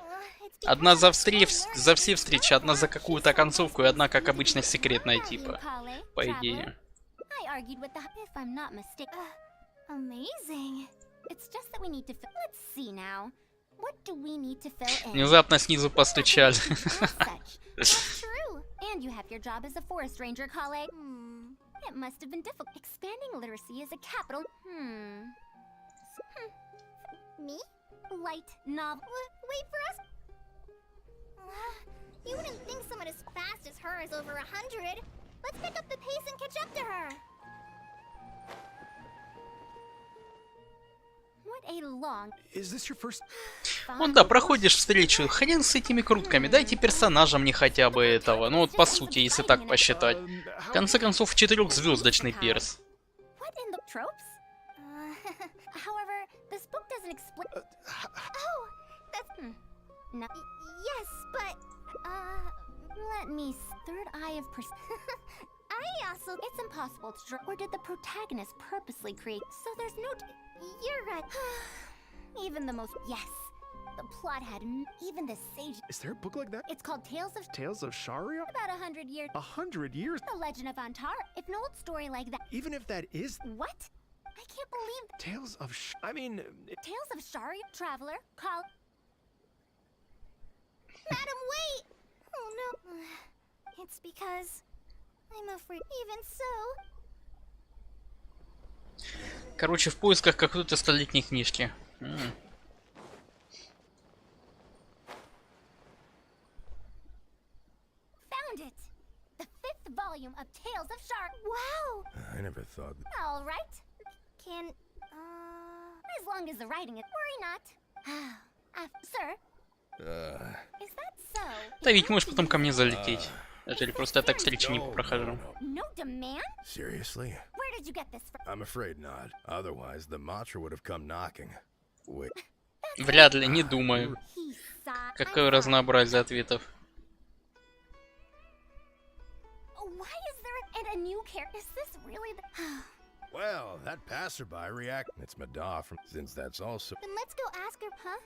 Одна за все встречи, одна за какую-то концовку и одна, как обычно, секретная типа. По идее. Внезапно снизу постучали. And you have your job as a forest ranger, Kale. It must have been difficult. Expanding literacy is a capital. Me? Light novel. Wait for us. You wouldn't think someone as fast as her is over 100. Let's pick up the pace and catch up to her. What a long... Is this your first... Ну да, проходишь встречу. Хрен с этими крутками. Дайте персонажам мне хотя бы этого. Ну вот по сути, если так посчитать. В конце концов, 4-звездочный перс. However, this book doesn't explain... Oh, that's... No. Yes, but... Let me... Third eye of I also... It's impossible to draw... Or did the protagonist purposely create... So there's no... You're right. Even the most... Yes. The plot had... Even the sage... Is there a book like that? It's called Tales of Sharia? About 100 years... 100 years? The Legend of Antara. If an old story like that... Even if that is... What? I can't believe... Tales of I mean... Tales of Sharia? Traveler? Call... Madam, wait! Oh no. It's because... I'm afraid... Even so... Короче, в поисках какой-то столетней книжки. Found it! The 5th volume of Tales of Shark. Wow! I never thought... All right. Can... As long as the writing is... Worry not. Sir? Is that so? Да ведь можешь потом ко мне залететь. Или просто я так встречи не прохожу. No demand? Seriously? Where did you get this from? I'm afraid not. Otherwise, the Matra would have come knocking. Wait. Вряд ли, не думаю. Какое разнообразие ответов. Why is there a new character? Is this really the... Well, that passerby react. It's Madar from... Since that's also... Then let's go ask her, huh?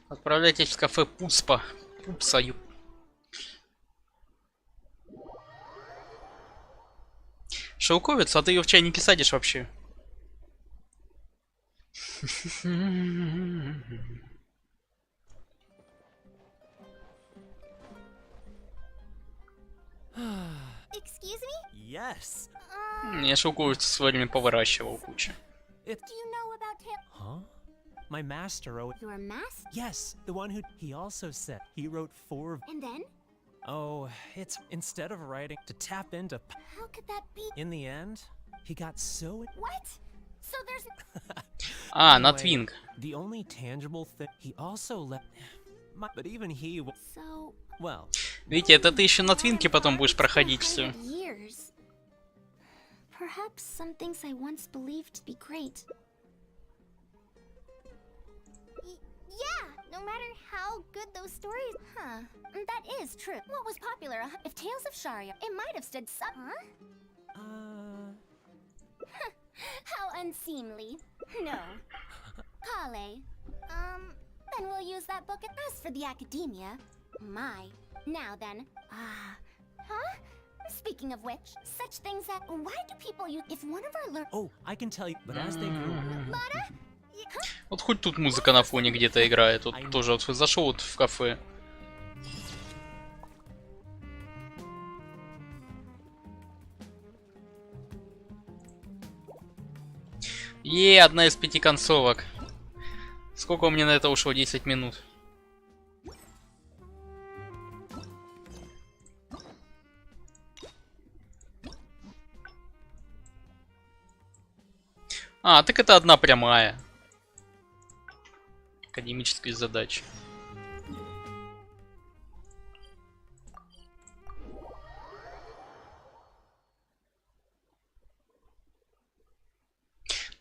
Отправляйтесь в кафе Пуспа. Пупсаю. Шелковец, а ты ее в чай не садишь вообще? Excuse me? Yes. Я шелковец в свое время поворачивал кучу. Do you know about Tales? Huh? My master wrote... Your master? Yes, the one who... He also said he wrote 4... And then? Oh, it's... Instead of writing to tap into... How could that be? In the end, he got so... What? So there's... А, на Твинг. The only tangible thing... He also let... But even he... So... Well... Видите, это ты еще на Твинке потом будешь проходить все. Years. Perhaps some things I once believed to be great. Yeah, no matter how good those stories... Huh. That is true. What was popular? If Tales of Sharia, it might have stood some... Huh? How unseemly. No. Kale. Then we'll use that book as for the academia. My. Now then. Huh? Speaking of which, such things that... Why do people use... If one of our Oh, I can tell you, but as they grew... Вот хоть тут музыка на фоне где-то играет. Вот тоже вот зашел вот в кафе. Одна из 5 концовок. Сколько у меня на это ушло? 10 минут. А, так это одна прямая. Академические задачи.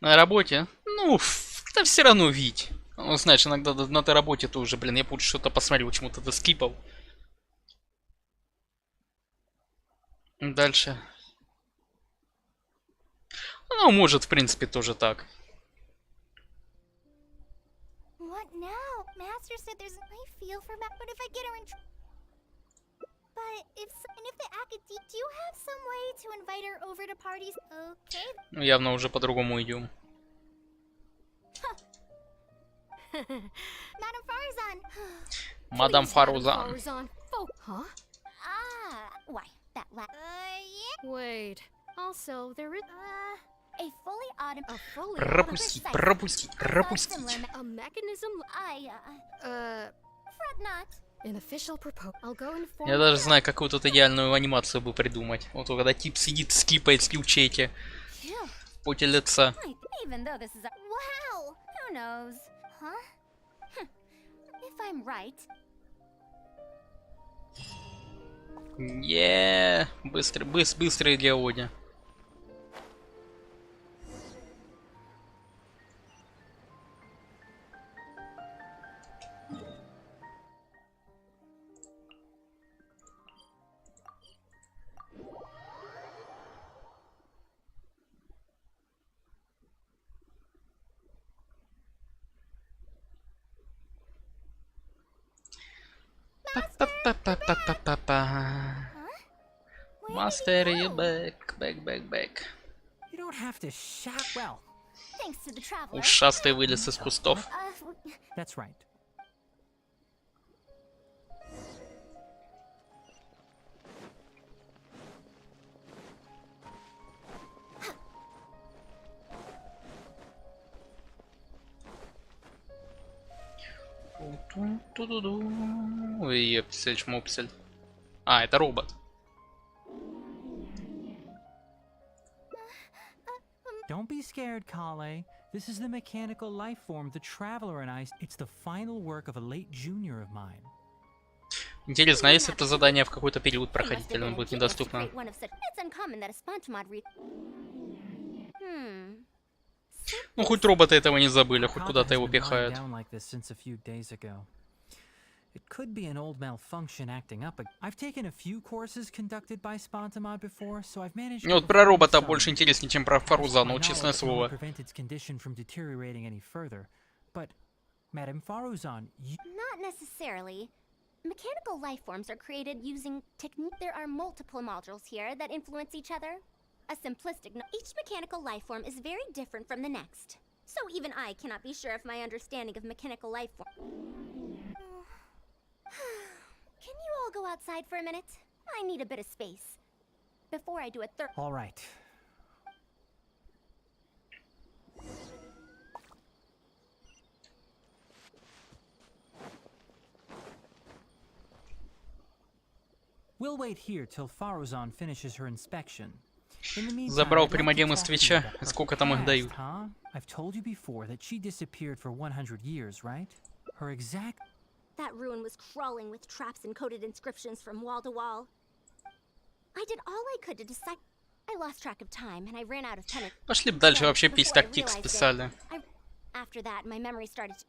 На работе? Ну, да все равно видь. Ну, знаешь, иногда на этой работе тоже, блин, я лучше что-то посмотрел, почему-то ты скипал. Дальше. Ну, может, в принципе, тоже так. What now? Master said there's. I feel for Matt, but if I get her in. But if the Academy, do you have some way to invite her over to parties? Okay. Ну, явно уже по-другому идем. Madam Farzan. Мадам Фарузан. Huh? Why that yeah. Wait. Also, there is A fully automated. Пропустить, пропустить, пропустить. A mechanism. Fret not. An official proposal. I'll go inform. Я даже знаю, какую тут идеальную анимацию бы придумать. Вот когда тип сидит, скипает скиллчеки. В поте лица. Even though this is a wow, who knows? Huh? If I'm right. Быстрый диалоги. Master, you back. You don't have to shout. Well, Thanks to the traveler. Ушастый вылез из кустов. that's right. Ой, епсель, шмопсель. А, это робот. Don't be scared, Kale. This is the mechanical life form the traveler and I. It's the final work of a late junior of mine. Интересно, а если это задание в какой-то период проходить, или оно будет недоступно? It's uncommon that a sponge mod Ну, хоть роботы этого не забыли, хоть куда-то его пихают. It could be an old malfunction acting up. I've taken a few courses conducted by Spontamod before, so I've managed. Мне вот про робота больше интереснее, чем про Фарузану, честное слово. Prevent its condition from deteriorating any further. But, Madame Faruzan, Not necessarily. Mechanical life forms are created using technique. There are multiple modules here that influence each other. A simplistic. Each mechanical life form is very different from the next. So even I cannot be sure of my understanding of mechanical life form. Can you all go outside for a minute? I need a bit of space. Before I do a third. all right. We'll wait here till Faruzan finishes her inspection. In the meantime, Забрал I'd like to примодем из talk to you Твича. about her Сколько там их past, дают? huh? I've told you before that she disappeared for 100 years, right? Her exact. That ruin was crawling with traps and coded inscriptions from wall to wall. I did all I could to decide. I lost track of time and I ran out of penance. Пошли бы дальше, вообще весь так текст писали. After that, my memory started to...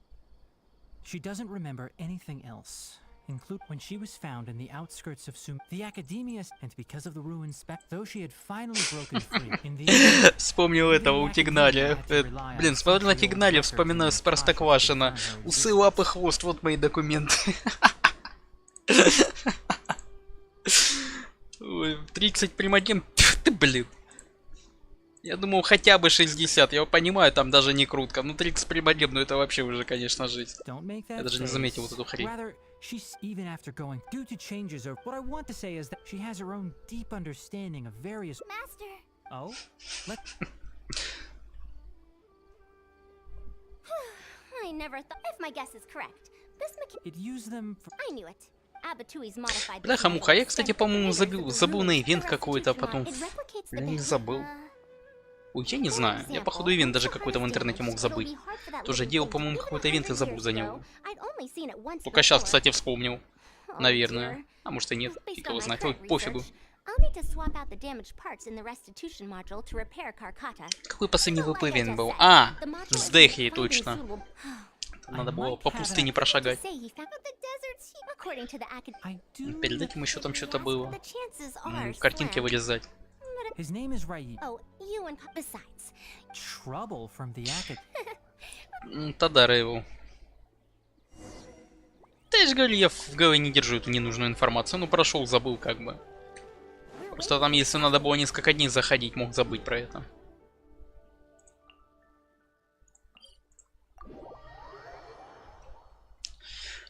She doesn't remember anything else, include when she was found in the outskirts of the Academia, and because of the ruin though she had finally broken free in the... Вспомнил этого у Тигнария. Блин, смотрю на Тигнария, вспоминаю с Простоквашино. Усы, лапы, хвост, вот мои документы. Ой, 30 примодем, ты, блин. Я думал, хотя бы 60. Я понимаю, там даже не крутка. Ну, 30 примодем, ну это вообще уже, конечно, жизнь. Я даже не заметил вот эту хрень. She's even after going due to changes of what I want to say is that she has her own deep understanding of various. Master. Oh, let. I never thought. If my guess is correct, this It used them. I knew it. Abatui's modified. Бляха-муха, я, кстати, по-моему, забыл на ивент какой-то, а потом... Я не забыл. Ой, я не знаю. Я, походу, ивент даже какой-то в интернете мог забыть. Тоже делал, по-моему, какой-то ивент и забыл за него. Только сейчас, кстати, вспомнил. Наверное. А может и нет. Фиг его знает. Ой, пофигу. I'll need to swap out the damaged parts in the restitution module to repair Karkata. Какой последний ВП ивент был? А, с Дехи, точно. Надо было по пустыне прошагать. Перед этим еще там что-то было. Картинки вырезать. His name is Raid. Trouble from the academy. Тогда Рейвел. Да я же говорю, я в голове не держу эту ненужную информацию. Ну прошел, забыл как бы. Просто там, если надо было несколько дней заходить, мог забыть про это.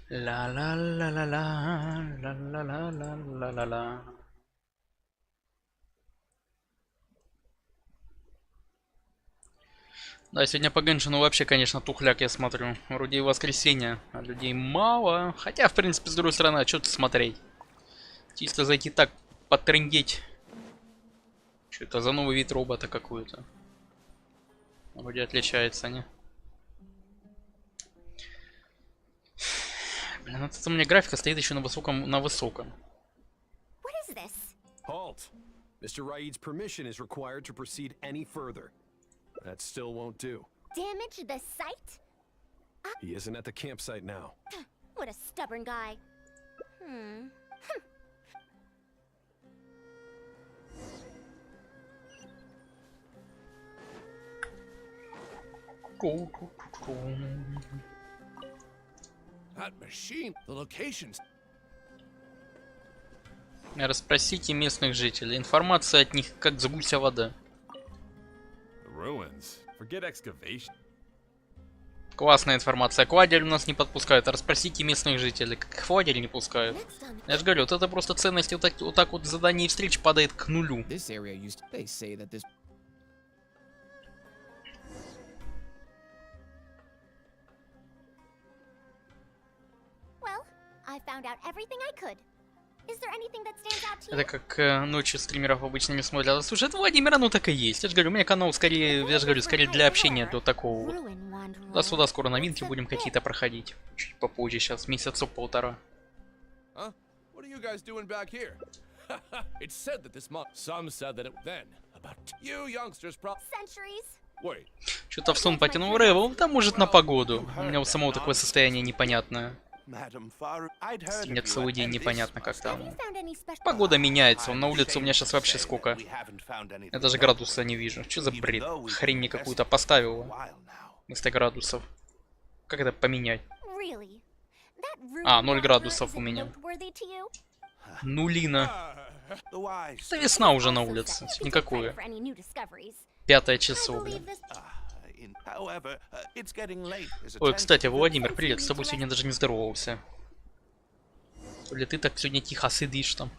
Ла-ла-ла-ла-ла-ла-ла-ла-ла-ла. Да, сегодня по Геншину вообще, конечно, тухляк, я смотрю. Вроде и воскресенье, а людей мало. Хотя, в принципе, с другой стороны, а что тут смотреть? Чисто зайти так, потрындеть. Что это за новый вид робота какой-то? Вроде отличается, не? Блин, вот это у меня графика стоит еще на высоком. Halt. Mr. Raid's permission is required to proceed any further. That still won't do. Damage the site? He isn't at the campsite now. What a stubborn guy. That machine, the locations. Расспросите местных жителей. Информация от них как с гуся вода. Ruins. Forget excavation. Классная информация. Квадель у нас не подпускают. Расспросите местных жителей. Как квадель не пускают. Я же говорю, вот это просто ценность вот так вот задание встреч падает к нулю. Это как ночью стримеров обычно не смотрят. Слушай, это Владимира, ну так и есть. Я же говорю, у меня канал скорее, скорее для общения, до такого вот. Туда-сюда скоро новинки будем какие-то проходить. Чуть попозже, сейчас месяцок полтора. Что-то в сон потянул Ревел, да может на погоду. У меня у самого такое состояние непонятное. Нет, целый день непонятно как там. Погода меняется, на улице у меня сейчас вообще сколько. Я даже градуса не вижу. Что за бред? Хрень мне какую-то поставила. Вместо градусов. Как это поменять? А, 0 градусов у меня. Нулина. Это весна уже на улице. Никакое. 5 число, блин. Ой, кстати, Владимир, привет, с тобой сегодня даже не здоровался. Или ты так сегодня тихо сидишь там?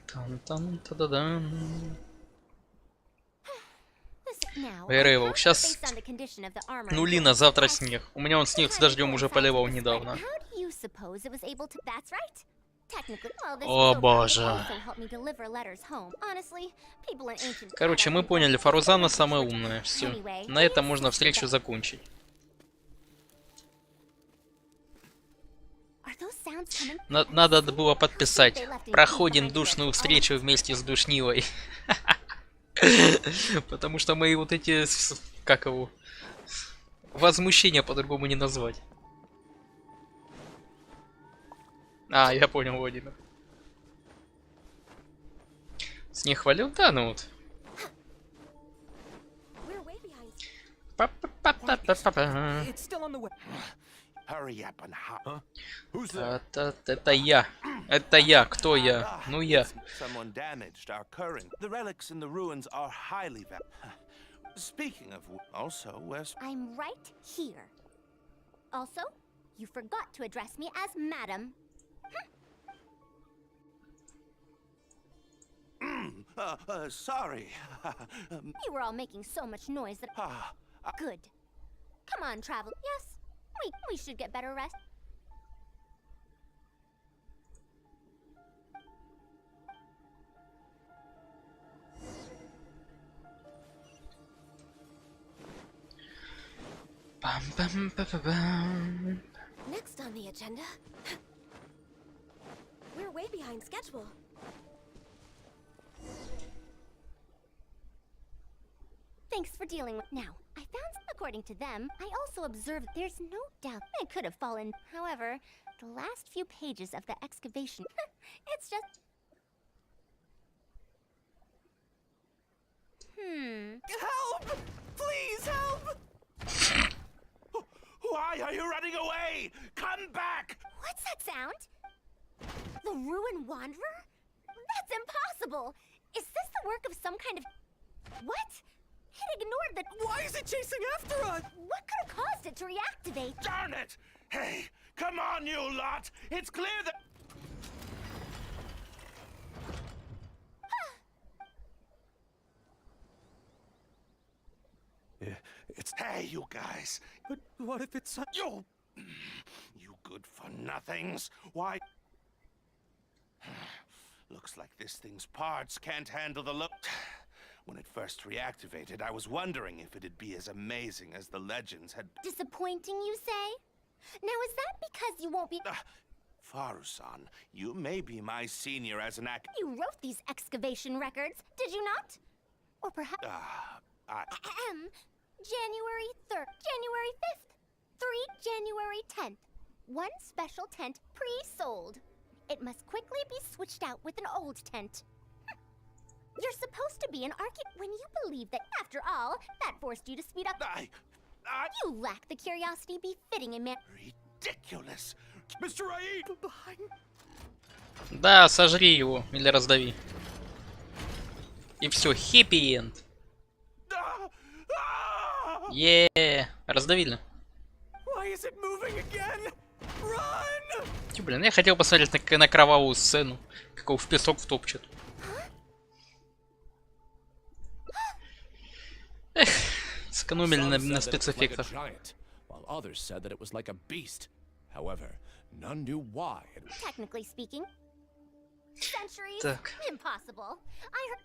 Тан-тан-та-да-дан. Рейвел, сейчас нулина, завтра снег. У меня он снег с дождем уже поливал недавно. О боже. Короче, мы поняли, Фарузана самая умная. Все. На этом можно встречу закончить. Надо было подписать. Проходим душную встречу вместе с Душнилой. Потому что мои вот эти, как его, возмущения по-другому не назвать. А, я понял, Владимир. Снег валил? Да, ну вот. Это я. Это я. Кто я? Ну я. I'm right here. Also, you forgot to address me as Madam. Sorry. You were all making so much noise that... Good. Come on, travel. Yes, we should get better rest. Next on the agenda... We're way behind schedule. Thanks for dealing with. Now, I found, according to them, I also observed there's no doubt I could have fallen. However, the last few pages of the excavation, it's just. Help! Please help! Why are you running away? Come back! What's that sound? The Ruin Wanderer? That's impossible! Is this the work of some kind of... What? It ignored the... Why is it chasing after us? What could have caused it to reactivate? Darn it! Hey, come on, you lot! It's clear that... It's... Hey, you guys! But what if it's... You good-for-nothings! Why... Looks like this thing's parts can't handle the look... When it first reactivated, I was wondering if it'd be as amazing as the legends had... Disappointing, you say? Now, is that because you won't be... Faru-san, you may be my senior as an act... You wrote these excavation records, did you not? Or perhaps... January 3rd, January 5th, 3 January 10th. One special tent pre-sold. It must quickly be switched out with an old tent. You're supposed to be an when you believe that, after all, that forced you to speed up. You lack the curiosity befitting a man. Ridiculous. Mr. Raid! Да, сожри его или раздави. И все, хэппи-энд. Раздавили. Блин, я хотел посмотреть на кровавую сцену, как его в песок втопчет. Эх, сэкономили на спецэффектах. Technically speaking, centuries? Так. Impossible. I heard...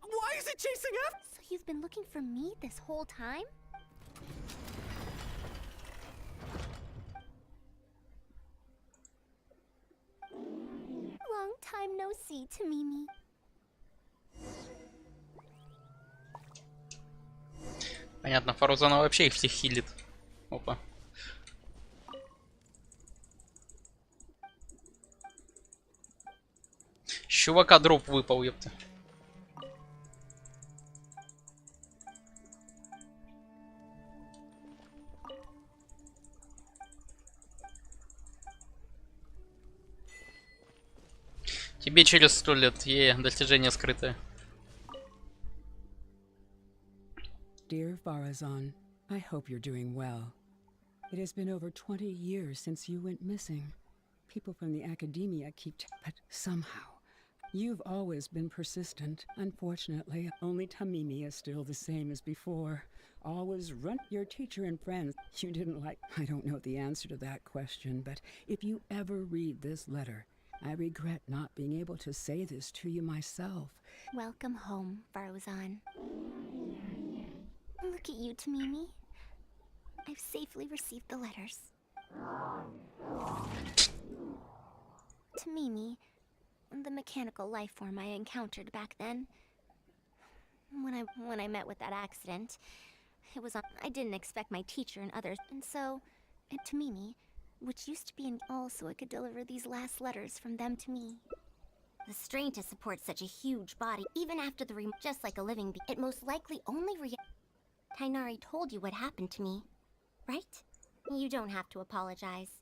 Why is it chasing after? So you've been looking for me this whole time? Long time no see, Tamimi. Понятно, Фарузана вообще их всех хилит. Опа. С чувака дроп выпал, ёпта. Тебе через 100 лет, достижение скрытое. Dear Farazan, I hope you're doing well. It has been over 20 years since you went missing. People from the academia but somehow, you've always been persistent. Unfortunately, only Tamimi is still the same as before. Always run your teacher and friends. You didn't like... I don't know the answer to that question, but if you ever read this letter, I regret not being able to say this to you myself. Welcome home, Farazan. Look at you, Tamimi. I've safely received the letters. Tamimi, the mechanical life form I encountered back then. When I met with that accident, it was on... I didn't expect my teacher and others, and so, and Tamimi, which used to be in so I could deliver these last letters from them to me. The strain to support such a huge body, even after the just like a living it most likely only Tainari told you what happened to me, right? You don't have to apologize.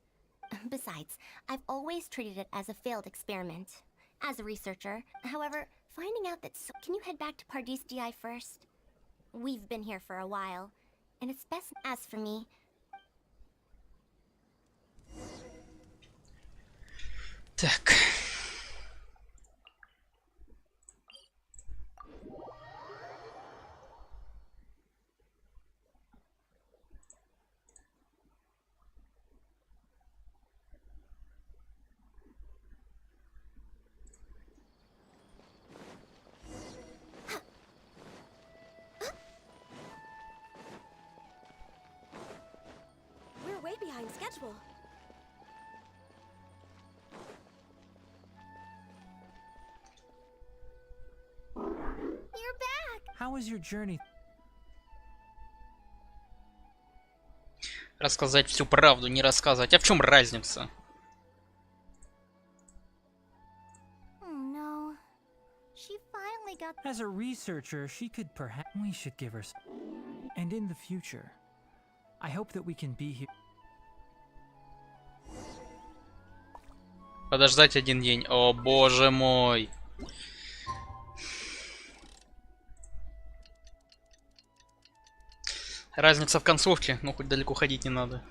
Besides, I've always treated it as a failed experiment. As a researcher, however, finding out that can you head back to Pardis DI first? We've been here for a while, and it's best as for me. Так. We're way behind schedule. You're back! How was your journey? Рассказать всю правду, не рассказывать. А в чем разница? As a researcher, she could perhaps... We should give her... And in the future, I hope that we can be here... Подождать один день. О, боже мой. Разница в концовке. Ну, хоть далеко ходить не надо.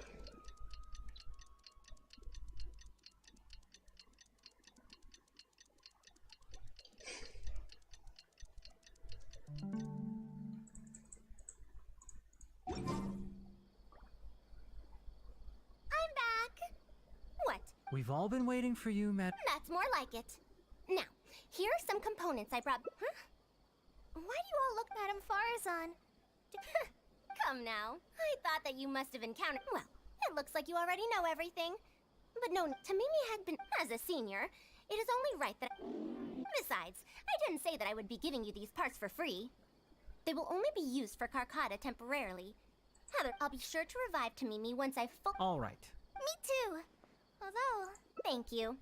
We've all been waiting for you, Matt. That's more like it. Now, here are some components I brought. Huh? Why do you all look Madame Farazan? Come now. I thought that you must have encountered... Well, it looks like you already know everything. But no, Tamimi had been... As a senior, it is only right that... Besides, I didn't say that I would be giving you these parts for free. They will only be used for Carcata temporarily. However, I'll be sure to revive Tamimi once I've All right. Me too. Although, thank you.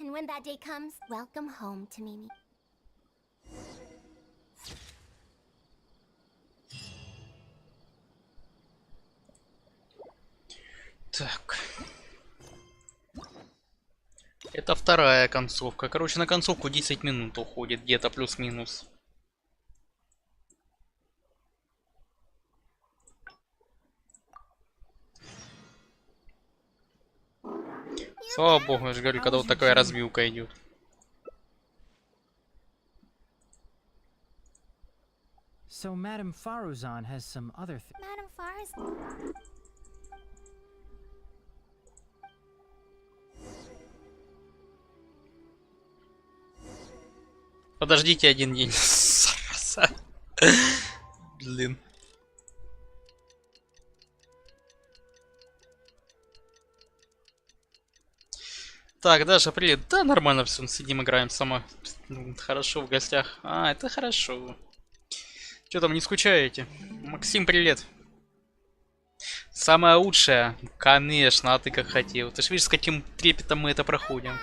And when that day comes, welcome home, Tamimi. Так. Это вторая концовка. Короче, на концовку 10 минут уходит, где-то плюс-минус. Слава богу, я же говорю, когда вот такая развилка идет. So Madame Faruzan has some other things. Madame Farazan. Подождите один день. Блин. Так, Даша, привет. Да, нормально все, сидим, играем сама. Хорошо, в гостях. А, это хорошо. Что там, не скучаете? Максим, привет. Самое лучшее? Конечно, а ты как хотел. Ты ж видишь, с каким трепетом мы это проходим.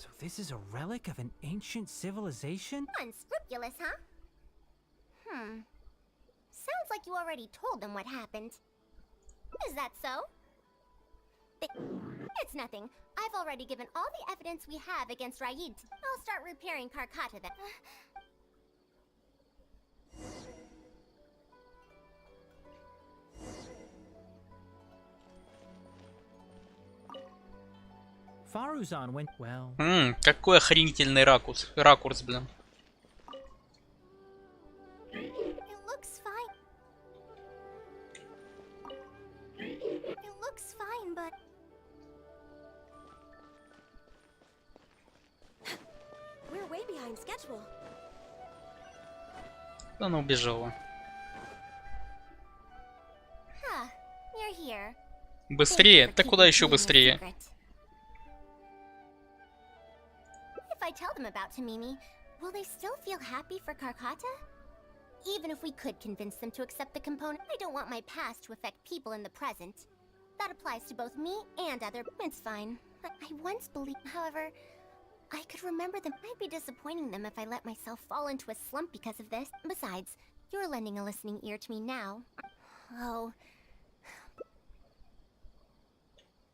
So this is a relic of an ancient civilization? Unscrupulous, huh? Sounds like you already told them what happened. Is that so? It's nothing. I've already given all the evidence we have against Raid. I'll start repairing Carcata then. Faruzan went well. Какой охренительный ракурс, блин. It looks fine. It looks fine, but We're way behind schedule. Она убежала. You're here. Быстрее? Так куда еще быстрее? If I tell them about Tamimi, will they still feel happy for Carcata? Even if we could convince them to accept the component, I don't want my past to affect people in the present. That applies to both me and other... It's fine. I once believed... However, I could remember them. I'd be disappointing them if I let myself fall into a slump because of this. Besides, you're lending a listening ear to me now. Oh...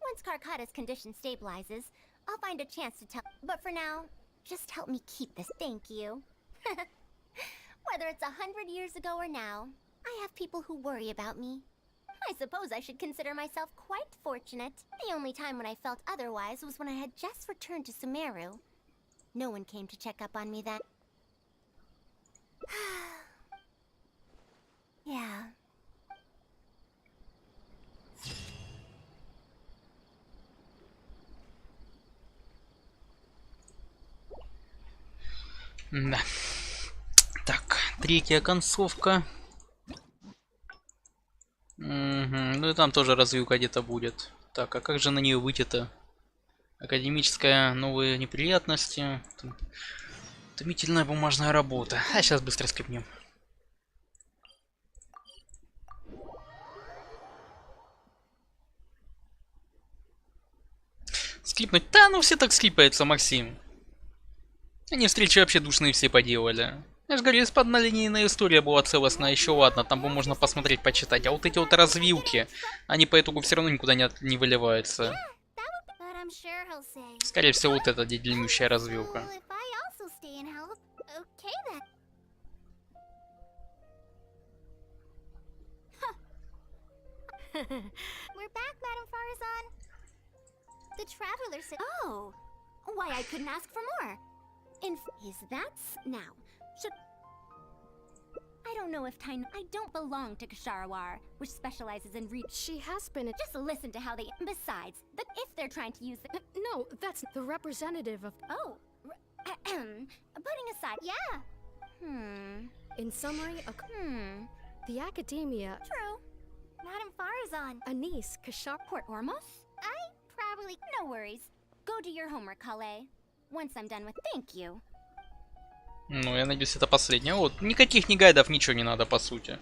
Once Carcata's condition stabilizes, I'll find a chance to tell... But for now, just help me keep this. Thank you. Whether it's 100 years ago or now, I have people who worry about me. I suppose I should consider myself quite fortunate. The only time when I felt otherwise was when I had just returned to Sumeru. No one came to check up on me then. Yeah. Да. Так, третья концовка. Ну и там тоже развилка где-то будет. Так, а как же на нее выйти-то? Академическая, новые неприятности. Томительная бумажная работа. А сейчас быстро скипнем. Скипнуть? Да, ну все так скипаются, Максим. Они встречи вообще душные все поделали. Я же говорю, если бы однолинейная история была целостная, еще ладно, там бы можно посмотреть, почитать. А вот эти вот развилки, они по итогу все равно никуда не выливаются. Скорее всего, вот эта длиннющая развилка. We're back, Madame Farazan. The traveler said, Oh, why I couldn't ask for more. Is that now? Should I don't know if I don't belong to Kasharawar, which specializes in She has been. Just listen to how they. Besides, if they're trying to use the. No, that's the representative of. Oh, putting aside. Yeah. In summary, the academia. True. Madame Farazan. Anise, Kashar, Port Ormos. I probably. No worries. Go do your homework, Kale. Once I'm done with. Thank you. Ну, я надеюсь, это последнее. Вот, никаких ни гайдов, ничего не надо, по сути.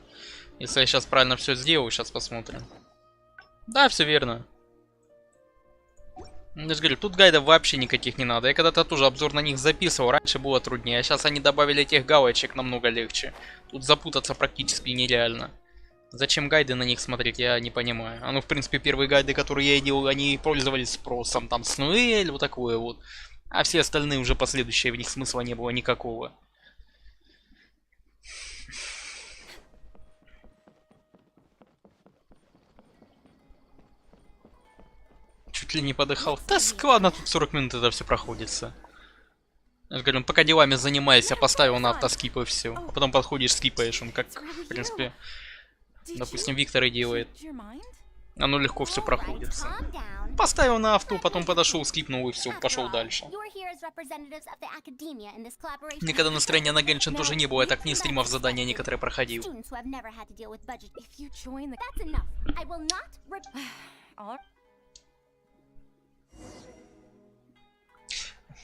Если я сейчас правильно все сделаю, сейчас посмотрим. Да, все верно. Я же говорю, тут гайдов вообще никаких не надо. Я когда-то тоже обзор на них записывал, раньше было труднее. А сейчас они добавили этих галочек намного легче. Тут запутаться практически нереально. Зачем гайды на них смотреть, я не понимаю. А ну, в принципе, первые гайды, которые я делал, они пользовались спросом. Там, Снуэль, вот такое вот. А все остальные уже последующие, в них смысла не было никакого. Чуть ли не подыхал. Да складно, тут 40 минут это все проходится. Я же говорю, пока делами занимаюсь, я поставил на автоскип и все. А потом подходишь, скипаешь, он как, в принципе, допустим, Виктор и делает. Оно легко все проходится. Поставил на авто, потом подошел, скипнул и все, пошел дальше. Никогда настроения на Геншин тоже не было, я так не стримов задания некоторые проходил.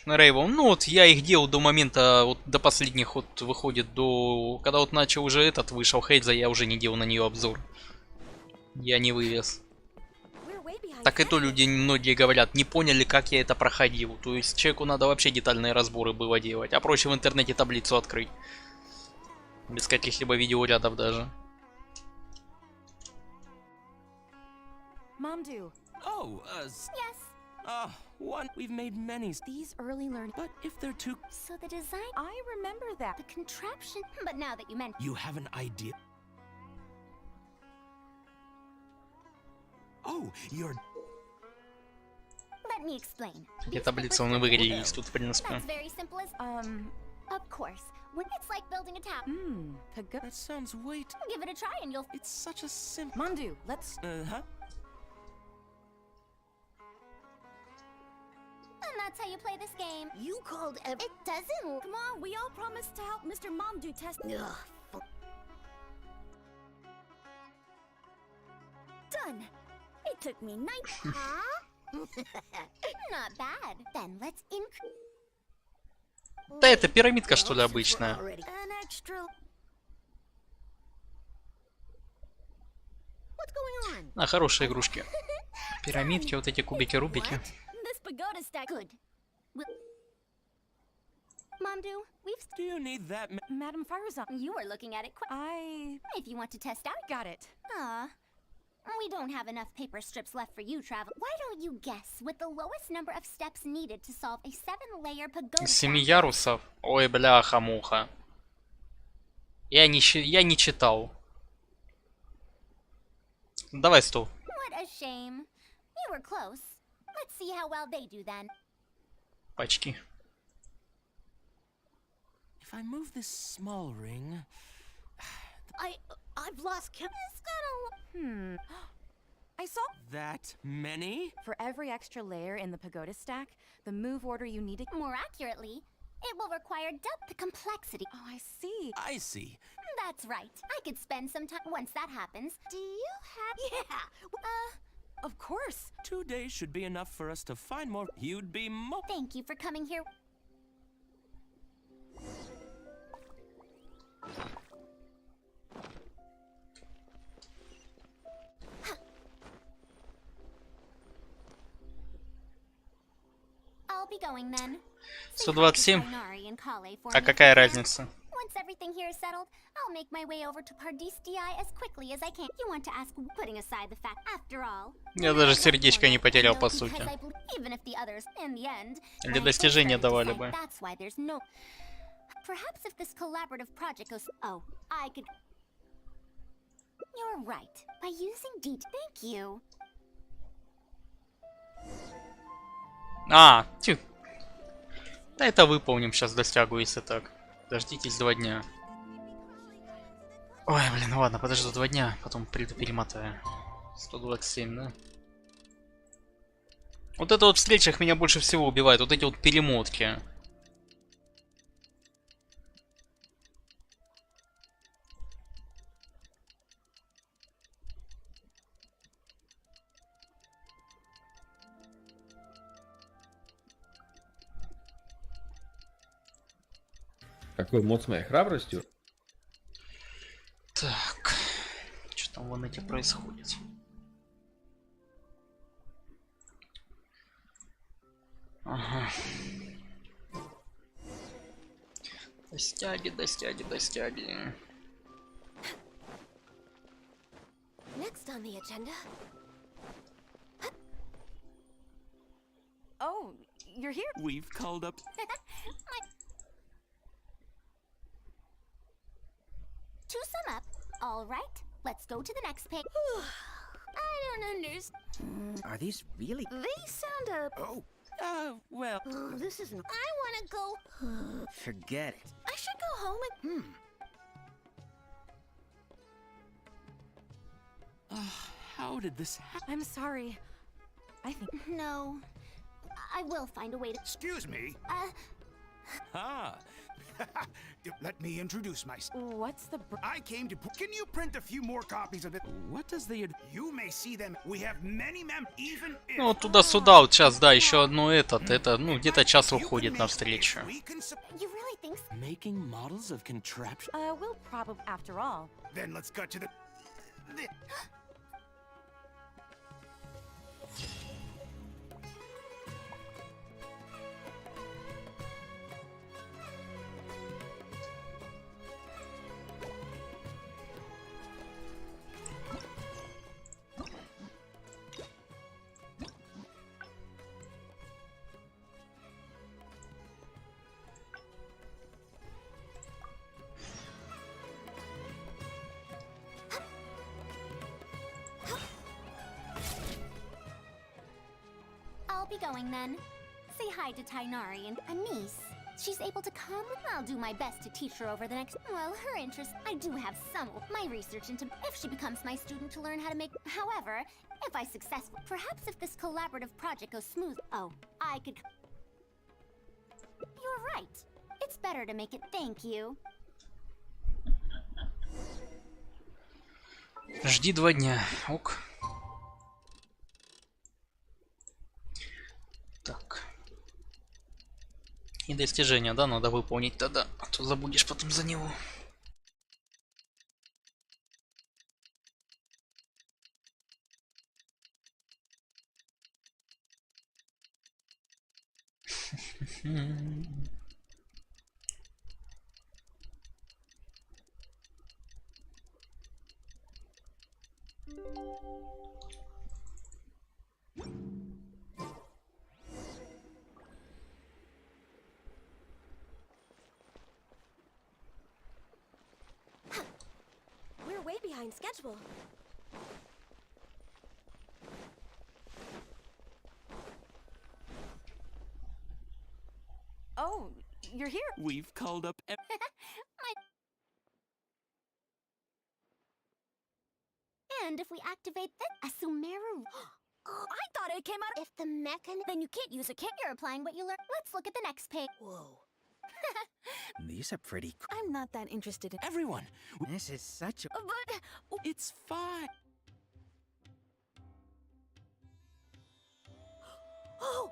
Рейвел, ну вот я их делал до момента, вот до последних вот выходит, до... Когда вот начал уже этот, вышел Хейдза, я уже не делал на нее обзор. Я не вывез. Так и то люди многие говорят, не поняли, как я это проходил. То есть человеку надо вообще детальные разборы было делать. А проще в интернете таблицу открыть. Без каких-либо видеорядов даже. Mamdu. Oh, Yes. One. We've made many. These early learn. But if they're too. So the design. I remember that. The contraption. But now that you mention. You have an idea? Oh, you're. Let me explain. Где таблица он и выгорелись тут, в принципе. That's very simple as. Of course. When it's like building a tower. That sounds way too. Give it a try and you'll. It's such a simple. Mamdu, let's. Huh? And that's how you play this game. You called It doesn't. Come on, we all promised to help Mr. Mamdu test. Done. It took me 9. Huh? Not bad. Then let's increase. Да это пирамидка, что ли, обычная. An extra. What's going on? А, хорошие игрушки. Пирамидки, вот эти кубики-рубики. This pagoda stack. Good. Mamdu, we've. Do you need that? Madam Farazan, you were looking at it. If you want to test out, got it. We don't have enough paper strips left for you, travel. Why don't you guess with the lowest number of steps needed to solve a 7-layer pagoda? 7 ярусов? Ой, бляха-муха. Я не читал. Давай 100. What a shame. You were close. Let's see how well they do then. Пачки. If I move this small ring. I've lost count. I saw That many? for every extra layer in the pagoda stack, the move order you needed. More accurately, it will require double the complexity. Oh, I see. I see. That's right. I could spend some time once that happens. Do you have? Yeah. Of course. 2 days should be enough for us to find more. You'd be mo- Thank you for coming here. I'll be going then. 127. А какая разница? Once everything here is settled, I'll make my way over to Pardistii as quickly as I can. You want to ask, putting aside the fact, after all. Я даже сердечко не потерял, по сути. Even if the others, in the end, Или достижения давали бы. that's why there's no. Perhaps if this collaborative project goes, oh, I could. You're right. By using D. Thank you. А, тю. Да это выполним сейчас достягу, если так. Дождитесь 2 дня. Ой, блин, ну ладно, подожду 2 дня, потом приду перемотаю. 127, да? Вот это вот в встречах меня больше всего убивает, вот эти вот перемотки. Какой мод с моей храбростью? Так, что там в инете происходит? Ага. Достяги. Next on the agenda. Oh, you're here? We've called up. To sum up, all right, let's go to the next page. I don't understand. Are these really? They sound Oh. Well. This isn't. I want to go. Forget it. I should go home and. How did this happen? I'm sorry. I think. No. I will find a way to. Excuse me. Ah. Let me introduce myself. What's the... I came to... Can you print a few more copies of it? What does the... You may see them. We have many even if... Ну, туда-сюда, вот сейчас, да, еще одно это, ну, где-то час уходит на встречу. You really think so? Making models of contraption? We'll probably... After all... Then let's cut to the... I'll be going then. Say hi to Tainari and Anise. She's able to come? I'll do my best to teach her over the next... Well, her interest, I do have some. My research into... If she becomes my student to learn how to make... However, if I successful... Perhaps if this collaborative project goes smooth... Oh, I could... You're right. It's better to make it. Thank you. Жди 2 дня. Ок. Так. И достижения, да, надо выполнить тогда, а то забудешь потом за него. We're way behind schedule. Oh, you're here? We've called up... And if we activate the Asumeru... I thought it came out... If the mechanism... Then you can't use it, can't you're applying what you learned. Let's look at the next page. Whoa. These are pretty... I'm not that interested in... Everyone! This is such a... But... It's fine. Oh,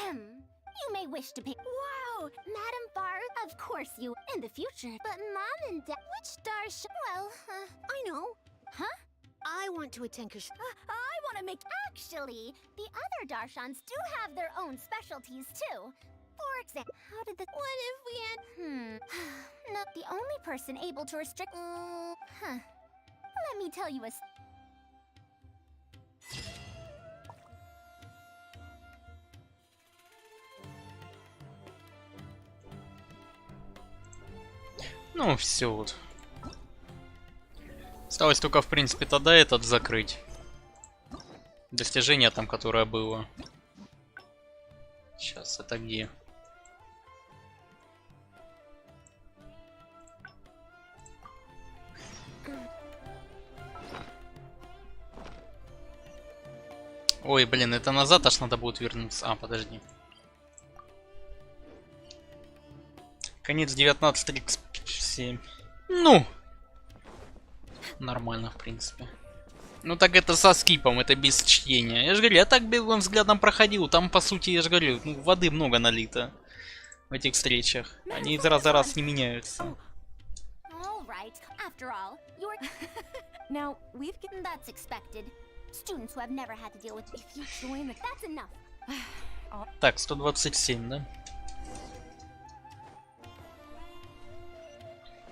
you may wish to pick. Wow, Madam Bar, of course you in the future. But Mom and Dad, which Darsh? Well, I know. Huh? I want to attend I want to make. Actually, the other Darshans do have their own specialties too. For example, how did the. What if we had. Not the only person able to restrict. Let me tell you a. Ну, все вот. Осталось только, в принципе, тогда этот закрыть. Достижение там, которое было. Сейчас, это где? Ой, блин, это назад аж надо будет вернуться. А, подожди. Конец 19:37. Ну! Нормально, в принципе. Ну так это со скипом, это без чтения. Я же говорю, я так беглым взглядом проходил. Там, по сути, я же говорю, ну, воды много налито в этих встречах. Они из раза в раз не меняются. Now, we've given that's expected. Students who have never had to deal with if you join the that's enough. Так, 127, да?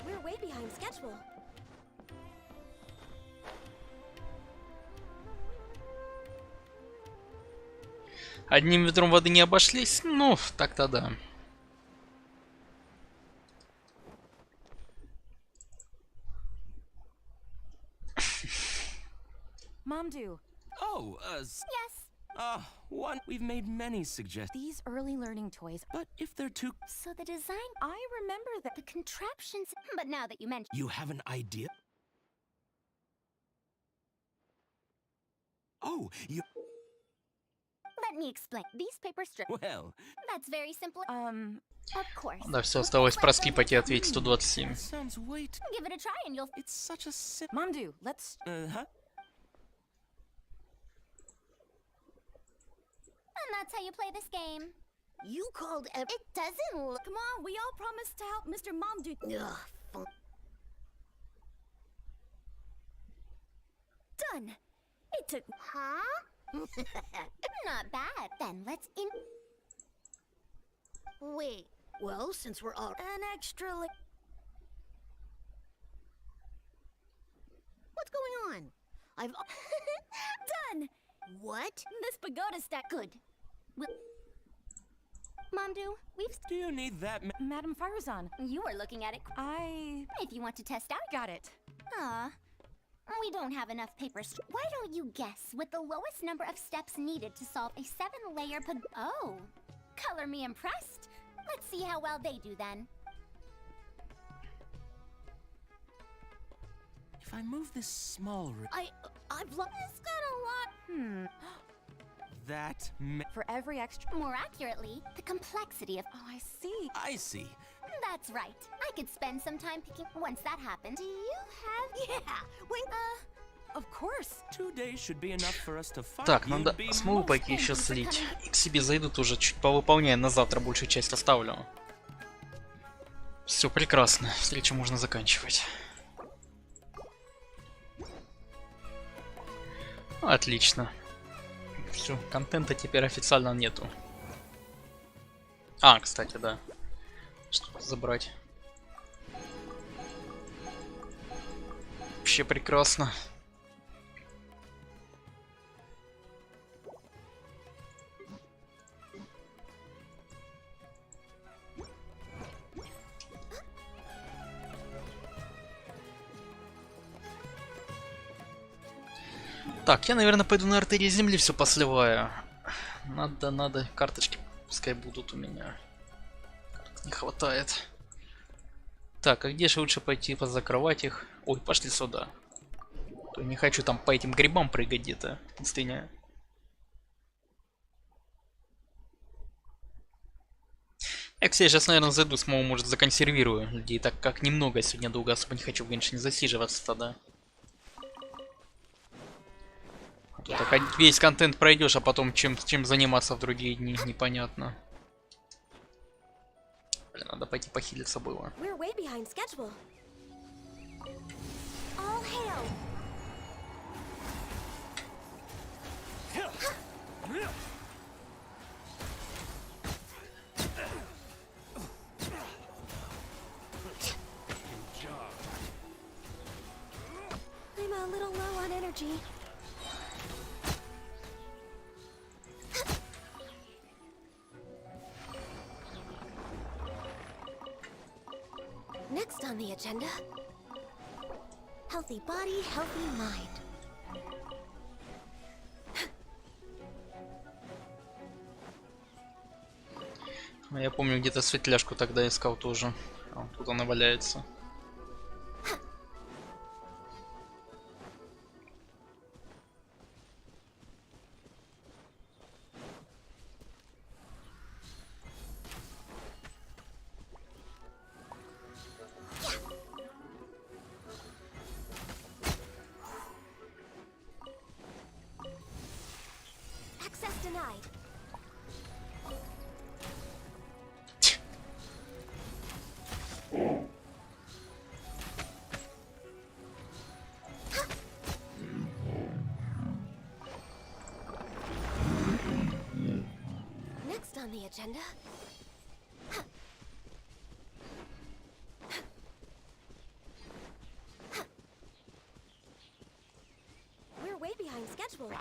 We're way behind schedule. Одним ведром воды не обошлись? Ну, так-то да. Momdu. Oh, Yes. One, we've made many suggestions. These early learning toys. But if they're too... So the design, I remember that the contraptions, but now that you mention, You have an idea? Oh, you... let me explain. These paper strips. Well... That's very simple. Of course. Да, все, осталось проскипать и ответить 127. Sounds way too... Give it a try and you'll... It's such a simple... Momdu, let's... Huh? And that's how you play this game. You called it doesn't look. Come on, we all promised to help Mr. Momdu. Ugh, Done. It took. Huh? Not bad. Then let's in. Wait. Well, since we're all An extra what's going on? I've Done! what? This pagoda stack. Good. Momdu, we've. Do you need that... Madam Farazan. You were looking at it. If you want to test out. Got it. We don't have enough papers. Why don't you guess with the lowest number of steps needed to solve a 7-layer Oh, color me impressed. Let's see how well they do then. If I move this smaller... I've looked. It's got a lot. That... For every extra... More accurately, the complexity of. Oh, I see. I see. That's right. I could spend some time picking. Once that happened, do you have? Yeah. When Of course. 2 days should be enough for us to find. Так, надо смолу пойти еще слить. И к себе зайду тоже чуть повыполняю. На завтра большую часть оставлю. Все прекрасно. Встречу можно заканчивать. Отлично. Все, контента теперь официально нету. А, кстати, да. Что-то забрать. Вообще прекрасно. Так, я, наверное, пойду на артерии земли все посливаю. Надо. Карточки пускай будут у меня. Не хватает. Так, а где же лучше пойти позакрывать их? Ой, пошли сюда. То не хочу там по этим грибам прыгать где-то. Стыня. Я, кстати, сейчас, наверное, зайду, самому, может, законсервирую людей, так как немного сегодня долго особо не хочу в Геншине засиживаться тогда. Так весь контент пройдешь, а потом чем заниматься в другие дни, непонятно. Блин, надо пойти похилиться было. We're way behind schedule. All hail. I'm a little low on energy. Next on the agenda, healthy body, healthy mind. Я помню, где-то светляшку тогда искал тоже. А, тут она валяется. Access denied. Next on the agenda. We're way behind schedule.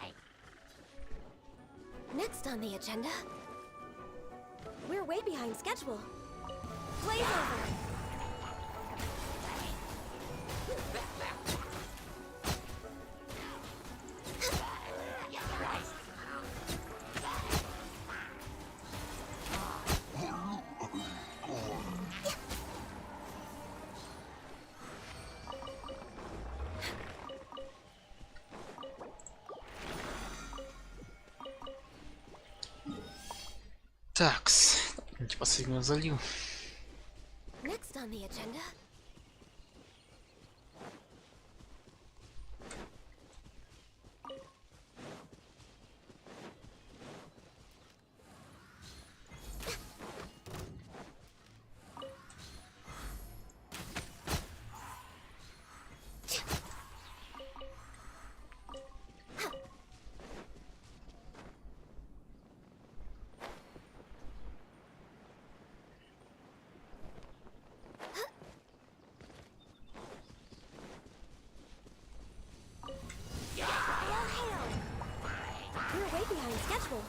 Next on the agenda. We're way behind schedule. Blaze over. Такс. Последнюю залил. Next on the agenda. We're way behind schedule.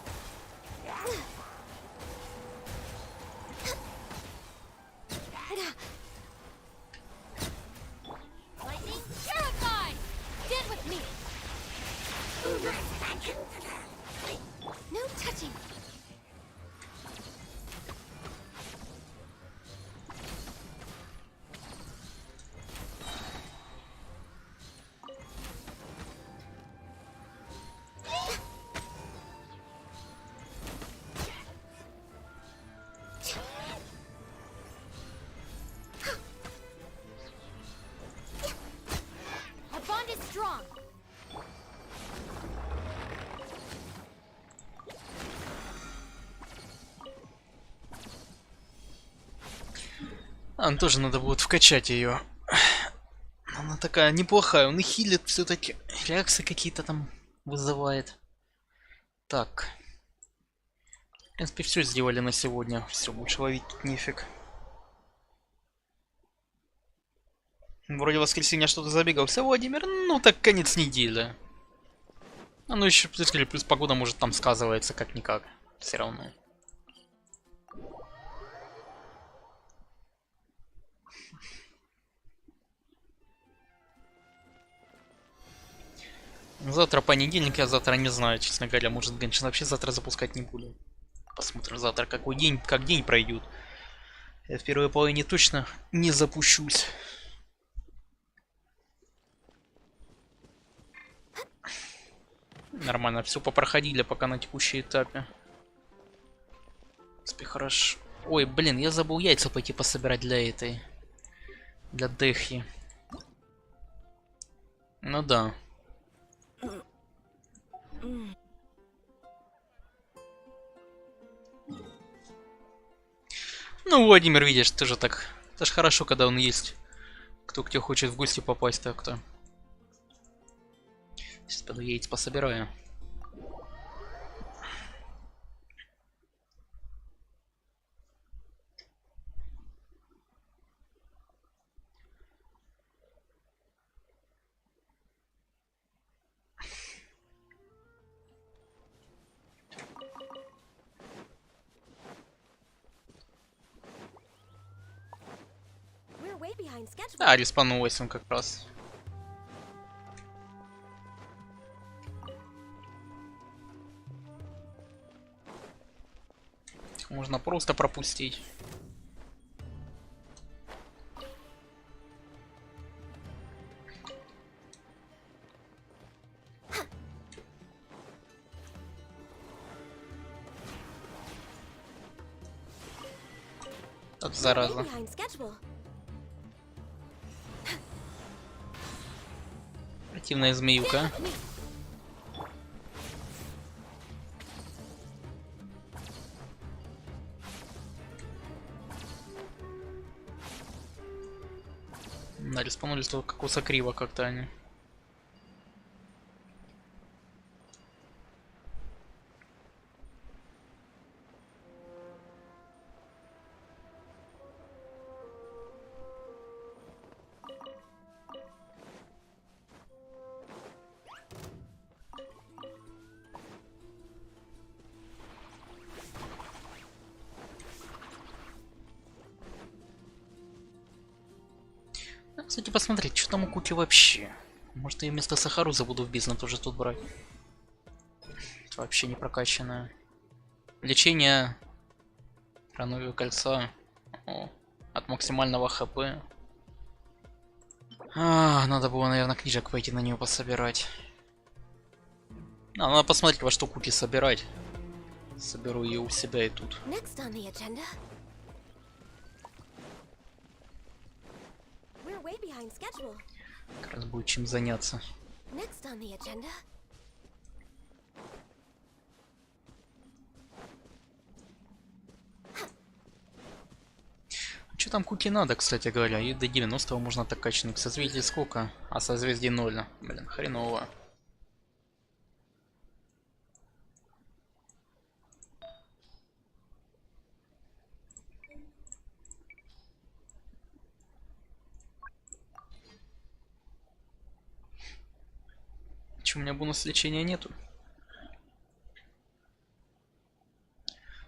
Lightning terrified! Get with me! No touching. Our bond is strong. А, тоже надо будет вкачать ее. Она такая неплохая, он и хилит все-таки. Реакции какие-то там вызывает. Так. В принципе, все сделали на сегодня. Все, больше ловить тут нефиг. Вроде воскресенье что-то забегался, Владимир. Ну так конец недели. А ну еще плюс погода может там сказывается как-никак. Все равно. Завтра понедельник, я завтра не знаю, честно говоря, может Геншин вообще завтра запускать не буду. Посмотрим завтра какой день, как день пройдет. Я в первой половине точно не запущусь. Нормально, все попроходили пока на текущем этапе. В принципе, хорошо. Ой, блин, я забыл яйца пойти пособирать для этой. Для Дехи. Ну да. Ну, Владимир, видишь, ты же так... Это ж хорошо, когда он есть. Кто к тебе хочет в гости попасть, так-то. Сейчас пойду яиц пособираю. Да, респанулась он как раз. Можно просто пропустить. Вот зараза. Противная змеюка. Да, респанулись только кокоса криво как-то они. Кстати, посмотреть, что там у Куки вообще. Может, я вместо Сахаруза буду в бизнес тоже тут брать. Это вообще не прокачанное. Лечение Фоновое кольца. О, от максимального хп. Надо было, наверное, книжек пойти на нее пособирать. Надо посмотреть, во что Куки собирать. Соберу ее у себя и тут. Как раз будет чем заняться. Что там Куки надо, кстати говоря? И до 90 можно так качнуть. Созвездие сколько? А созвездие 0. Блин, хреново. У меня бонус лечения нету.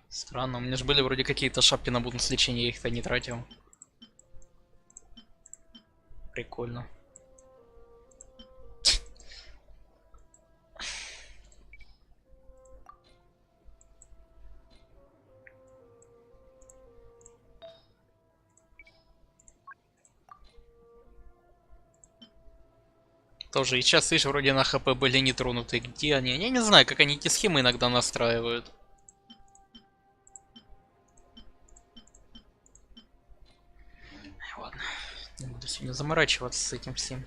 Странно, у меня же были вроде какие-то шапки на бонус лечения, я их-то не тратил. Прикольно. Тоже и сейчас, видишь, вроде на хп были не тронуты. Где они? Я не знаю, как они эти схемы иногда настраивают. Ладно, не буду сегодня заморачиваться с этим всем.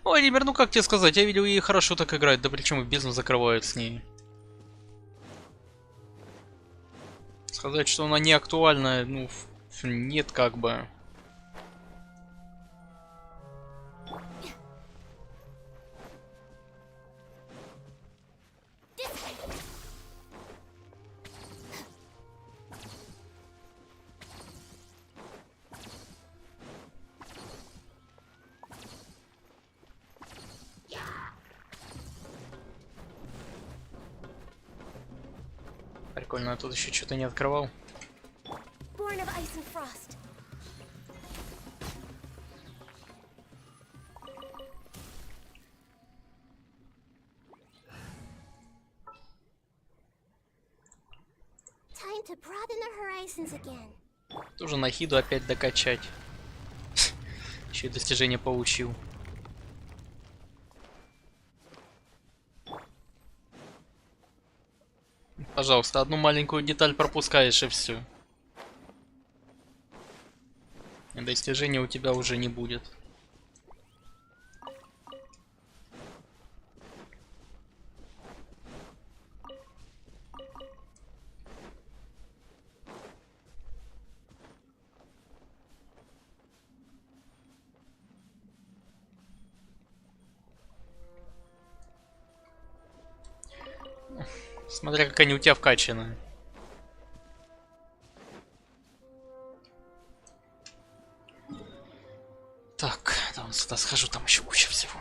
Ой, Владимир, ну как тебе сказать, я видел, ей хорошо так играет, да причем и бизнес закрывают с ней. Сказать, что она не актуальна, ну, нет, как бы. Прикольно, я тут еще что-то не открывал. Тоже на хиду опять докачать. Еще и достижение получил. Пожалуйста, одну маленькую деталь пропускаешь и все. Достижения у тебя уже не будет. Смотря как они у тебя вкачаны. Так, да, вон сюда схожу, там еще куча всего.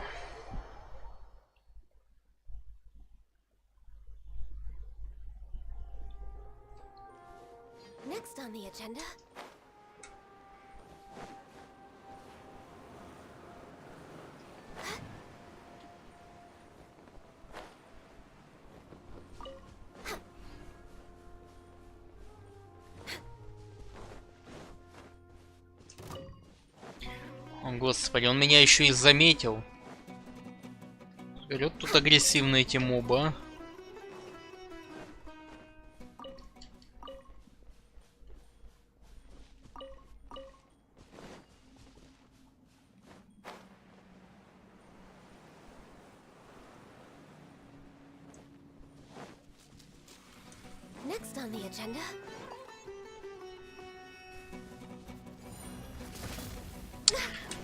Next on the agenda. О, господи, он меня еще и заметил. Вперед, тут агрессивные эти мобы, а. Next on the agenda.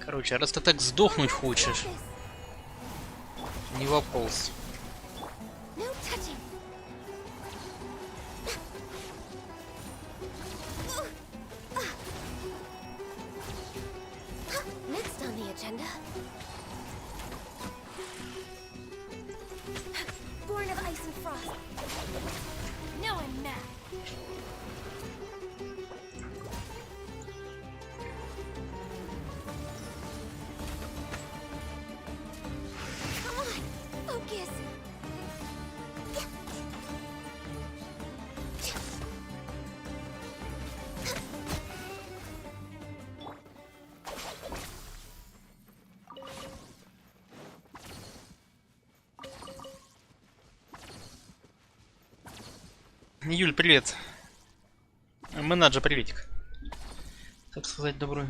Короче, раз ты так сдохнуть хочешь, не вопрос. No touching. Next on the agenda. Born of ice and frost. No, I'm mad. Come on, focus. Юль, привет. Менеджер, приветик. Так сказать, добро.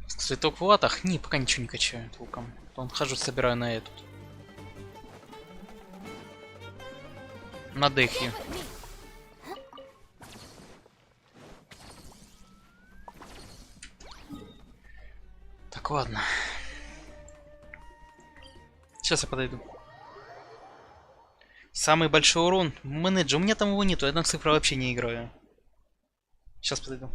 Цветок в латах? Не, пока ничего не качаю толком. Он хожу, собираю на эту. На дехе. Так, ладно. Сейчас я подойду. Самый большой урон. Менеджер, у меня там его нету, я на цифры вообще не играю. Сейчас подойду.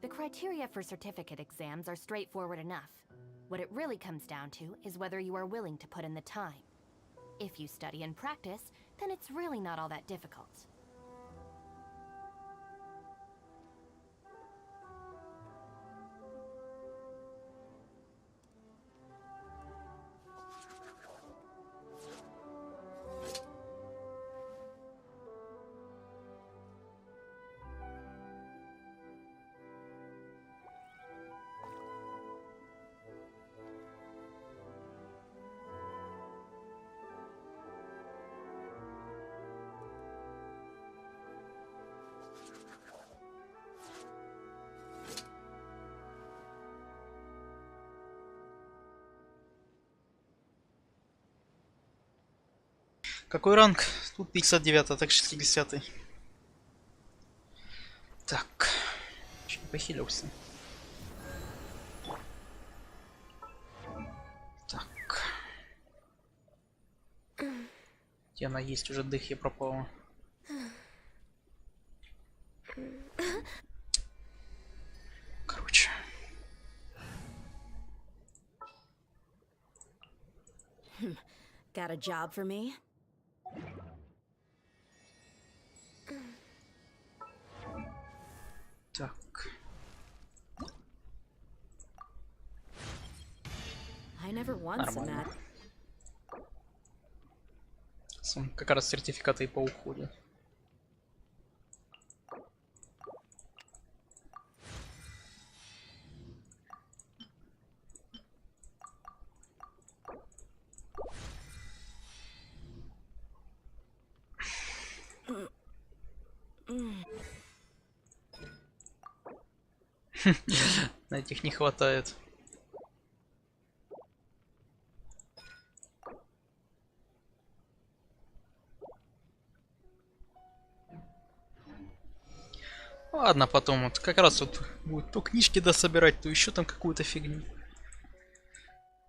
The criteria for certificate exams are straightforward enough. What it really comes down to is whether you are willing to put in the time. If you study and practice, then it's really not all that difficult. Какой ранг? Тут 59, а так 60. Так. Чуть не похилился. Так. Где она есть? Уже дыхе пропала. Got a job for me? Так. I never once Нормально. met. Как раз сертификаты и по уходу. На этих не хватает. Ладно, потом вот как раз вот будет то книжки дособирать, то еще там какую-то фигню.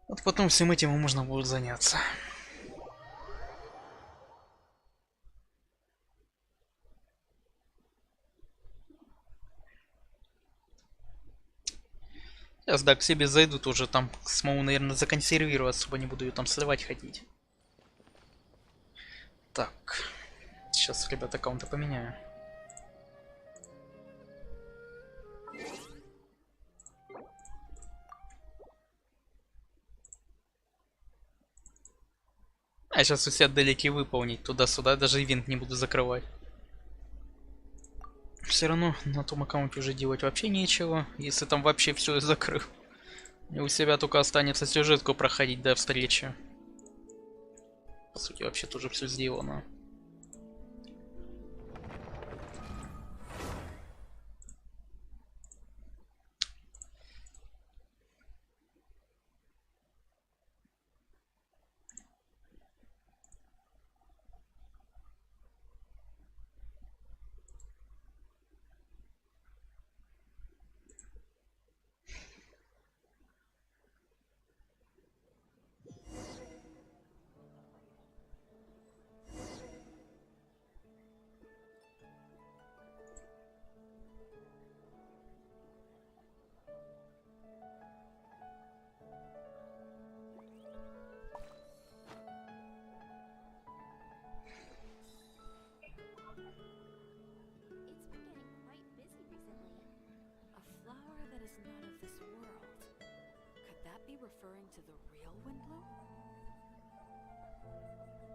Вот потом всем этим можно будет заняться. Сейчас, да, к себе зайду тоже там, смогу, наверное, законсервировать, особо не буду ее там сливать ходить. Так, сейчас, ребят, аккаунты поменяю. А сейчас все отдалики выполнить туда-сюда, даже ивент не буду закрывать. Все равно на том аккаунте уже делать вообще нечего, если там вообще все закрыл. И у себя только останется сюжетку проходить до встречи. По сути, вообще тоже все сделано.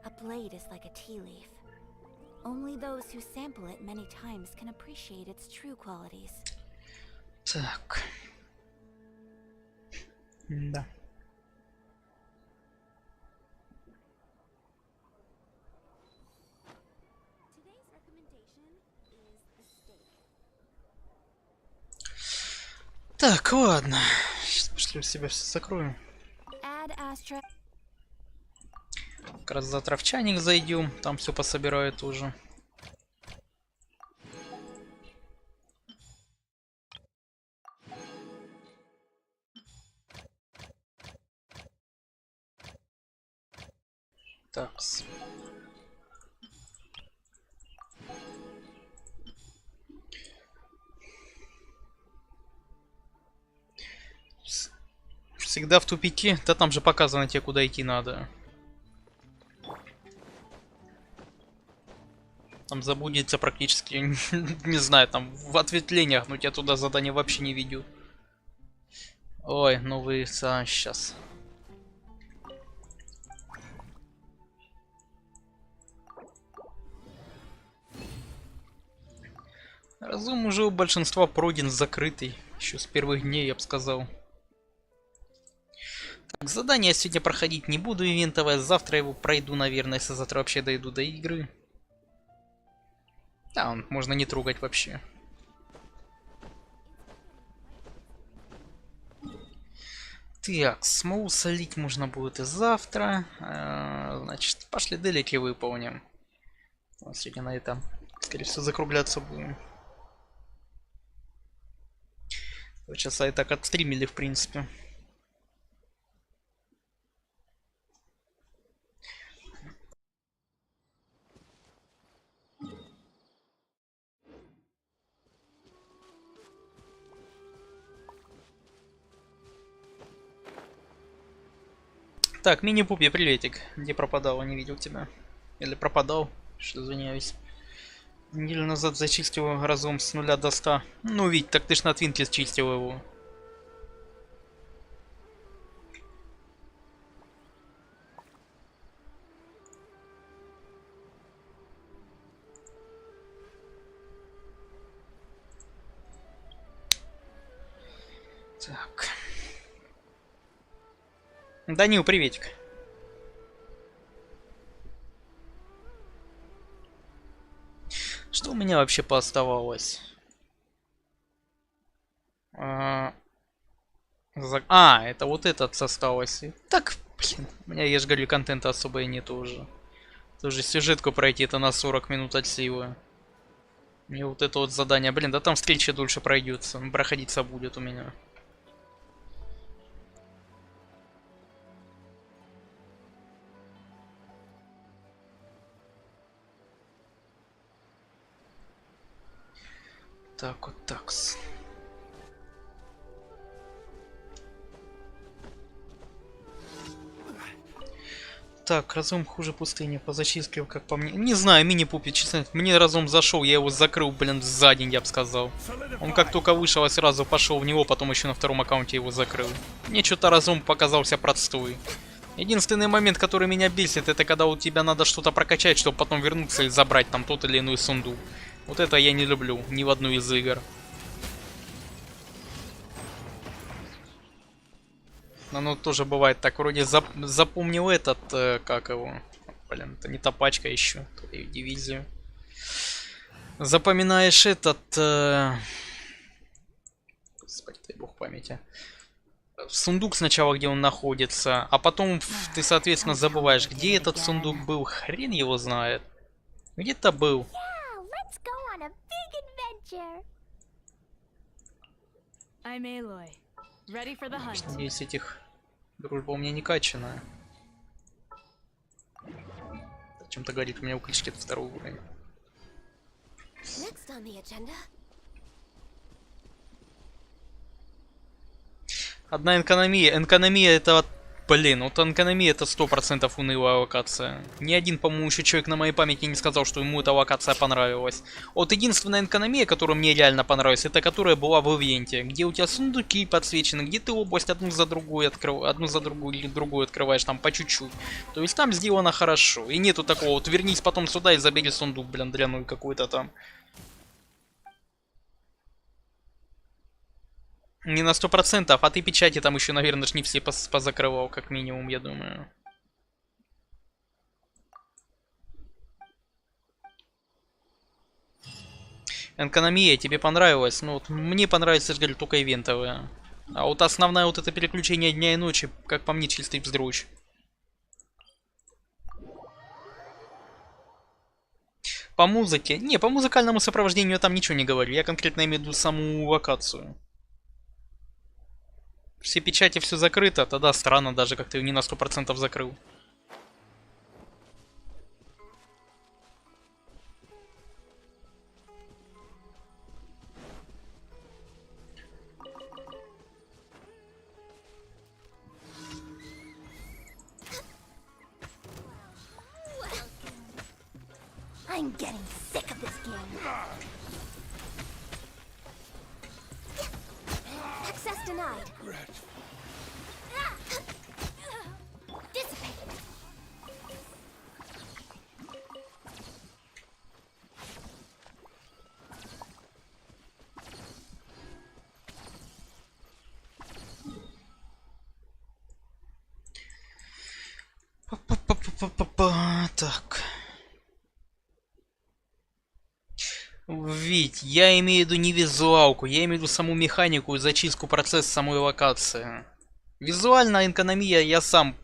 A blade is like a tea leaf. Only those who sample it many times can appreciate its true qualities. Так. Да. Так, ладно. Сейчас пошли у себя все закроем. Как раз завтра в чайник зайдем, там все пособираю тоже. Такс. Всегда в тупике, да там же показано тебе, куда идти надо. Там забудется практически, не знаю, там в ответвлениях, но тебя туда задание вообще не ведет. Ой, новые, сейчас. Разум уже у большинства пройден, закрытый. Еще с первых дней, я бы сказал. Так, задание я сегодня проходить не буду ивентовое. Завтра его пройду, наверное, если завтра вообще дойду до игры. Да, он можно не трогать вообще. Так, смоу солить можно будет и завтра. Значит, пошли делики выполним. Вот сегодня на этом, скорее всего, закругляться будем. Часа и так отстримили, в принципе. Так, мини-пупи, приветик. Где пропадал? Не видел тебя. Или пропадал? Что, извиняюсь. Неделю назад зачистил разум с 0 до 100. Ну, Вить, так ты ж на твинке чистил его. Так. Данил, приветик. Что у меня вообще пооставалось? Это вот этот осталось. Так, блин, у меня, я же говорю, контента особо и нету уже. Тоже сюжетку пройти, это на 40 минут от силы. Мне вот это вот задание, блин, да там встреча дольше пройдется. Проходиться будет у меня. Так, вот такс. Так, разум хуже пустыни. По зачистке, как по мне. Не знаю, мини-пупи, честно. Мне разум зашел, я его закрыл, блин, за день, я бы сказал. Он как только вышел, я сразу пошел в него, потом еще на втором аккаунте его закрыл. Мне что-то разум показался простой. Единственный момент, который меня бесит, это когда у тебя надо что-то прокачать, чтобы потом вернуться и забрать там тот или иной сундук. Вот это я не люблю ни в одну из игр. Оно тоже бывает так, вроде запомнил этот, как его, блин, это не та пачка еще, твою дивизию. Запоминаешь этот, господи, дай бог памяти. Сундук сначала, где он находится, а потом ты, соответственно, забываешь, где этот сундук был, хрен его знает. Где-то был. Надеюсь, этих дружба у меня не качаная. Чем-то говорит, у меня у клички это второй уровень. Одна экономия. Экономия это... Блин, вот экономия это 100% унылая локация. Ни один, по-моему, еще человек на моей памяти не сказал, что ему эта локация понравилась. Вот единственная экономия, которая мне реально понравилась, это которая была в ивенте. Где у тебя сундуки подсвечены, где ты область одну за другой или другую открываешь там по чуть-чуть. То есть там сделано хорошо. И нету такого, вот вернись потом сюда и забери сундук, блин, дрянной какой-то там. Не на 100%, а ты печати там еще, наверное, не все позакрывал, как минимум, я думаю. Экономия тебе понравилась? Ну вот мне понравилось, я же говорю, только ивентовые. А вот основное вот это переключение дня и ночи, как по мне, чистый вздрочь. По музыке? Не, по музыкальному сопровождению я там ничего не говорю. Я конкретно имею в виду саму локацию. Все печати, все закрыто, тогда странно даже, как ты ее не на 100% закрыл. I'm getting sick of this game. Access denied. Dissipate. Так. Ведь я имею в виду не визуалку, я имею в виду саму механику и зачистку процесса самой локации. Визуальная экономия, я сам...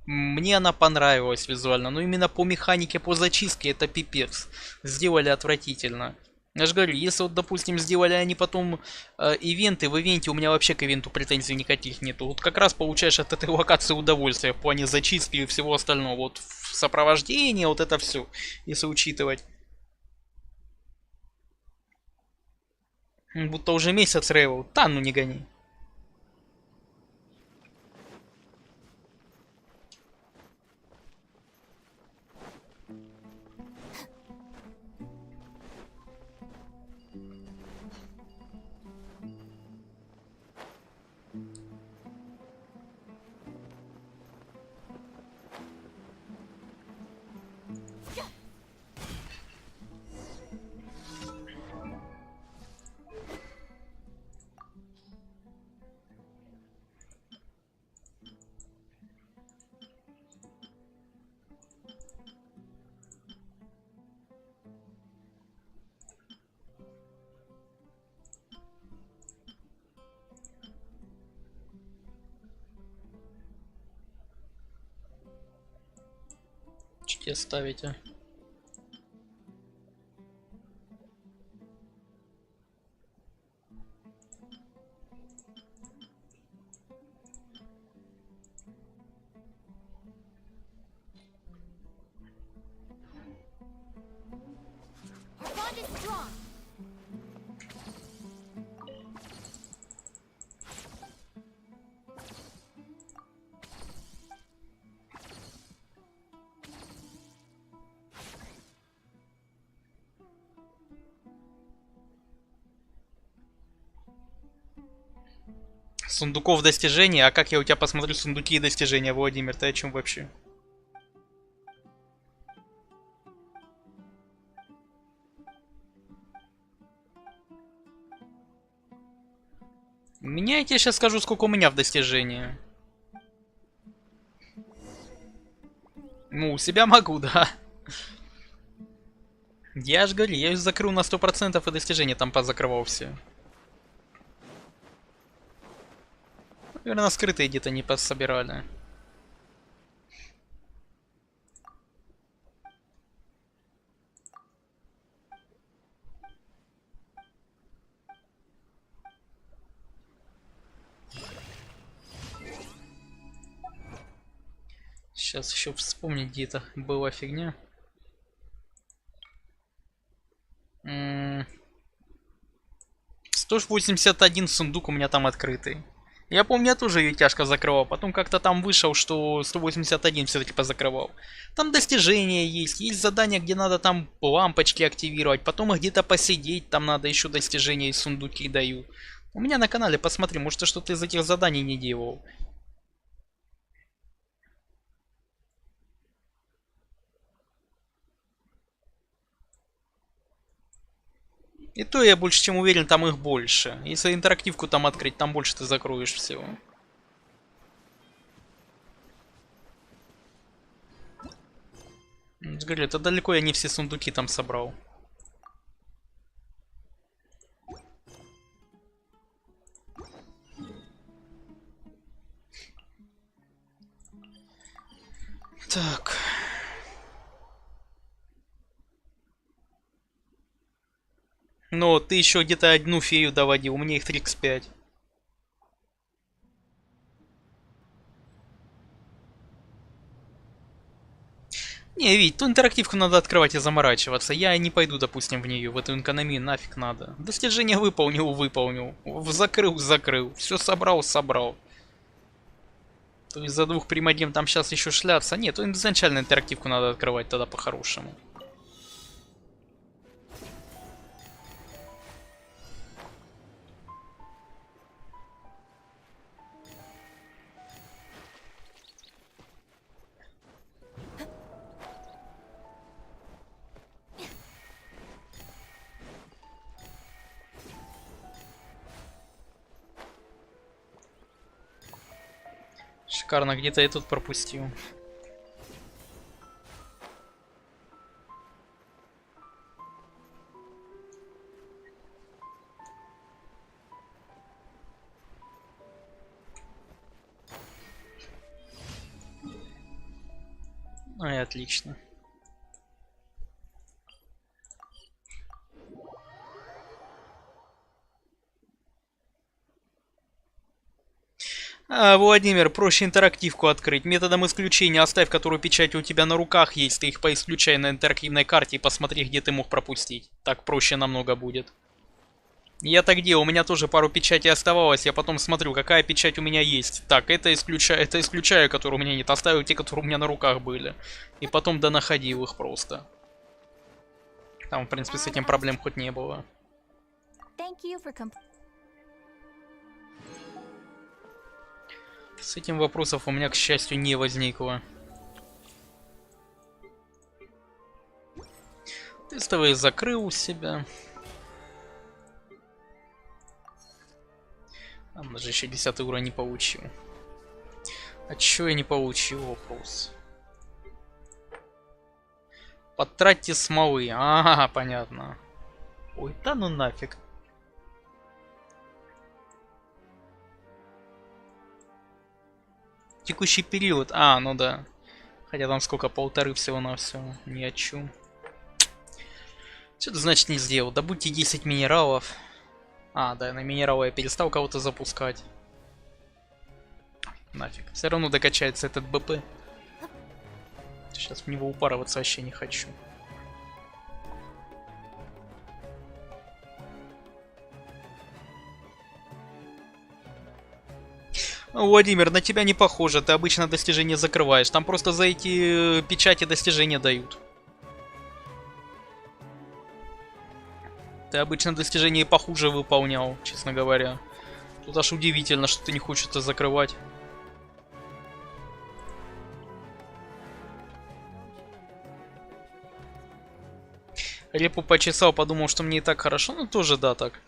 Мне она понравилась визуально, но именно по механике, по зачистке это пипец. Сделали отвратительно. Я же говорю, если вот, допустим, сделали они потом ивенты, в ивенте у меня вообще к ивенту претензий никаких нету. Вот как раз получаешь от этой локации удовольствие в плане зачистки и всего остального. Вот в сопровождении, вот это все, если учитывать. Будто уже месяц рейвел. Да, ну не гони. Где ставите? Сундуков достижений? А как я у тебя посмотрю сундуки и достижения, Владимир? Ты о чем вообще? У меня, я тебе сейчас скажу, сколько у меня в достижении. Ну, у себя могу, да. Я же говорю, я ее закрыл на 100% и достижения там позакрывал все. Наверное, скрытые где-то не пособирали. Сейчас еще вспомнить, где это была фигня. 181 сундук у меня там открытый. Я помню, я тоже ее тяжко закрывал. Потом как-то там вышел, что 181 все-таки позакрывал. Там достижения есть. Есть задания, где надо там лампочки активировать. Потом их где-то посидеть. Там надо еще достижения из сундуки дают. У меня на канале, посмотри, может ты что-то из этих заданий не делал. И то я больше чем уверен, там их больше. Если интерактивку там открыть, там больше ты закроешь всего. Говорю, это далеко я не все сундуки там собрал. Так. Но ты еще где-то одну фею доводил, у меня их 3х5. Не, Вить, ту интерактивку надо открывать и заморачиваться. Я не пойду, допустим, в нее, в эту экономию, нафиг надо. Достижение выполнил, выполнил. Закрыл, закрыл. Все собрал, собрал. То есть за 2 примадем там сейчас еще шляться. Нет, то изначально интерактивку надо открывать тогда по-хорошему. Шикарно, где-то я тут пропустил. Ну и отлично. Владимир, проще интерактивку открыть. Методом исключения оставь, которую печати у тебя на руках есть. Ты их поисключай на интерактивной карте и посмотри, где ты мог пропустить. Так проще намного будет. Я так делал, у меня тоже пару печатей оставалось. Я потом смотрю, какая печать у меня есть. Так, это исключаю, которые у меня нет. Оставил те, которые у меня на руках были. И потом донаходил их просто. Там, в принципе, с этим проблем хоть не было. С этим вопросов у меня, к счастью, не возникло. Тестовые закрыл у себя. Там даже еще 10 уровень не получил. А чё я не получил? Вопрос. Потратьте смолы. Ага, понятно. Ой, да ну нафиг. Текущий период. А, ну да. Хотя там сколько, 1,5 всего-навсего. Ни о чем. Что это значит не сделал? Добудьте 10 минералов. А, да, на минералы я перестал кого-то запускать. Нафиг. Все равно докачается этот БП. Сейчас в него упарываться вообще не хочу. Владимир, на тебя не похоже, ты обычно достижения закрываешь. Там просто за эти печати достижения дают. Ты обычно достижения и похуже выполнял, честно говоря. Тут аж удивительно, что ты не хочешь это закрывать. Репу почесал, подумал, что мне и так хорошо, ну тоже да, так.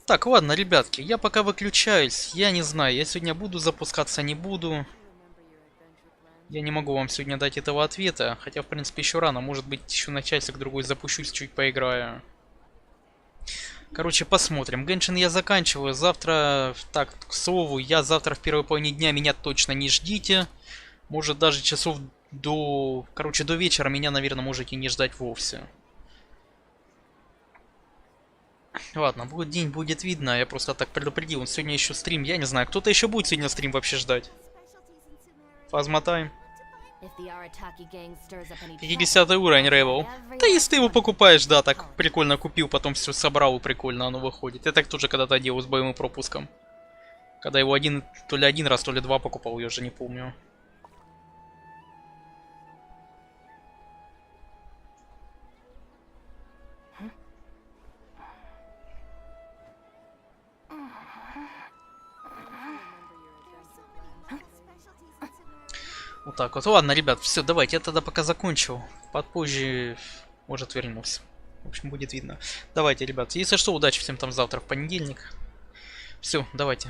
Так, ладно, ребятки, я пока выключаюсь. Я не знаю, я сегодня буду запускаться, не буду. Я не могу вам сегодня дать этого ответа. Хотя, в принципе, еще рано. Может быть, еще на часик-другой запущусь, чуть поиграю. Короче, посмотрим. Геншин я заканчиваю. Завтра, так, к слову, я завтра в первой половине дня меня точно не ждите. Может, даже часов до... Короче, до вечера меня, наверное, можете не ждать вовсе. Ладно, будет день, будет видно. Я просто так предупредил. Сегодня еще стрим. Я не знаю, кто-то еще будет сегодня стрим вообще ждать. Фазмотайм. 50 уровень ревел. Да если ты его покупаешь, да, так прикольно купил, потом все собрал, прикольно оно выходит. Я так тоже когда-то делал с боевым пропуском. Когда его то ли один раз, то ли два покупал, я уже не помню. Вот так вот. Ладно, ребят, все, давайте, я тогда пока закончил. Попозже, может, вернусь. В общем, будет видно. Давайте, ребят, если что, удачи всем там завтра в понедельник. Все, давайте.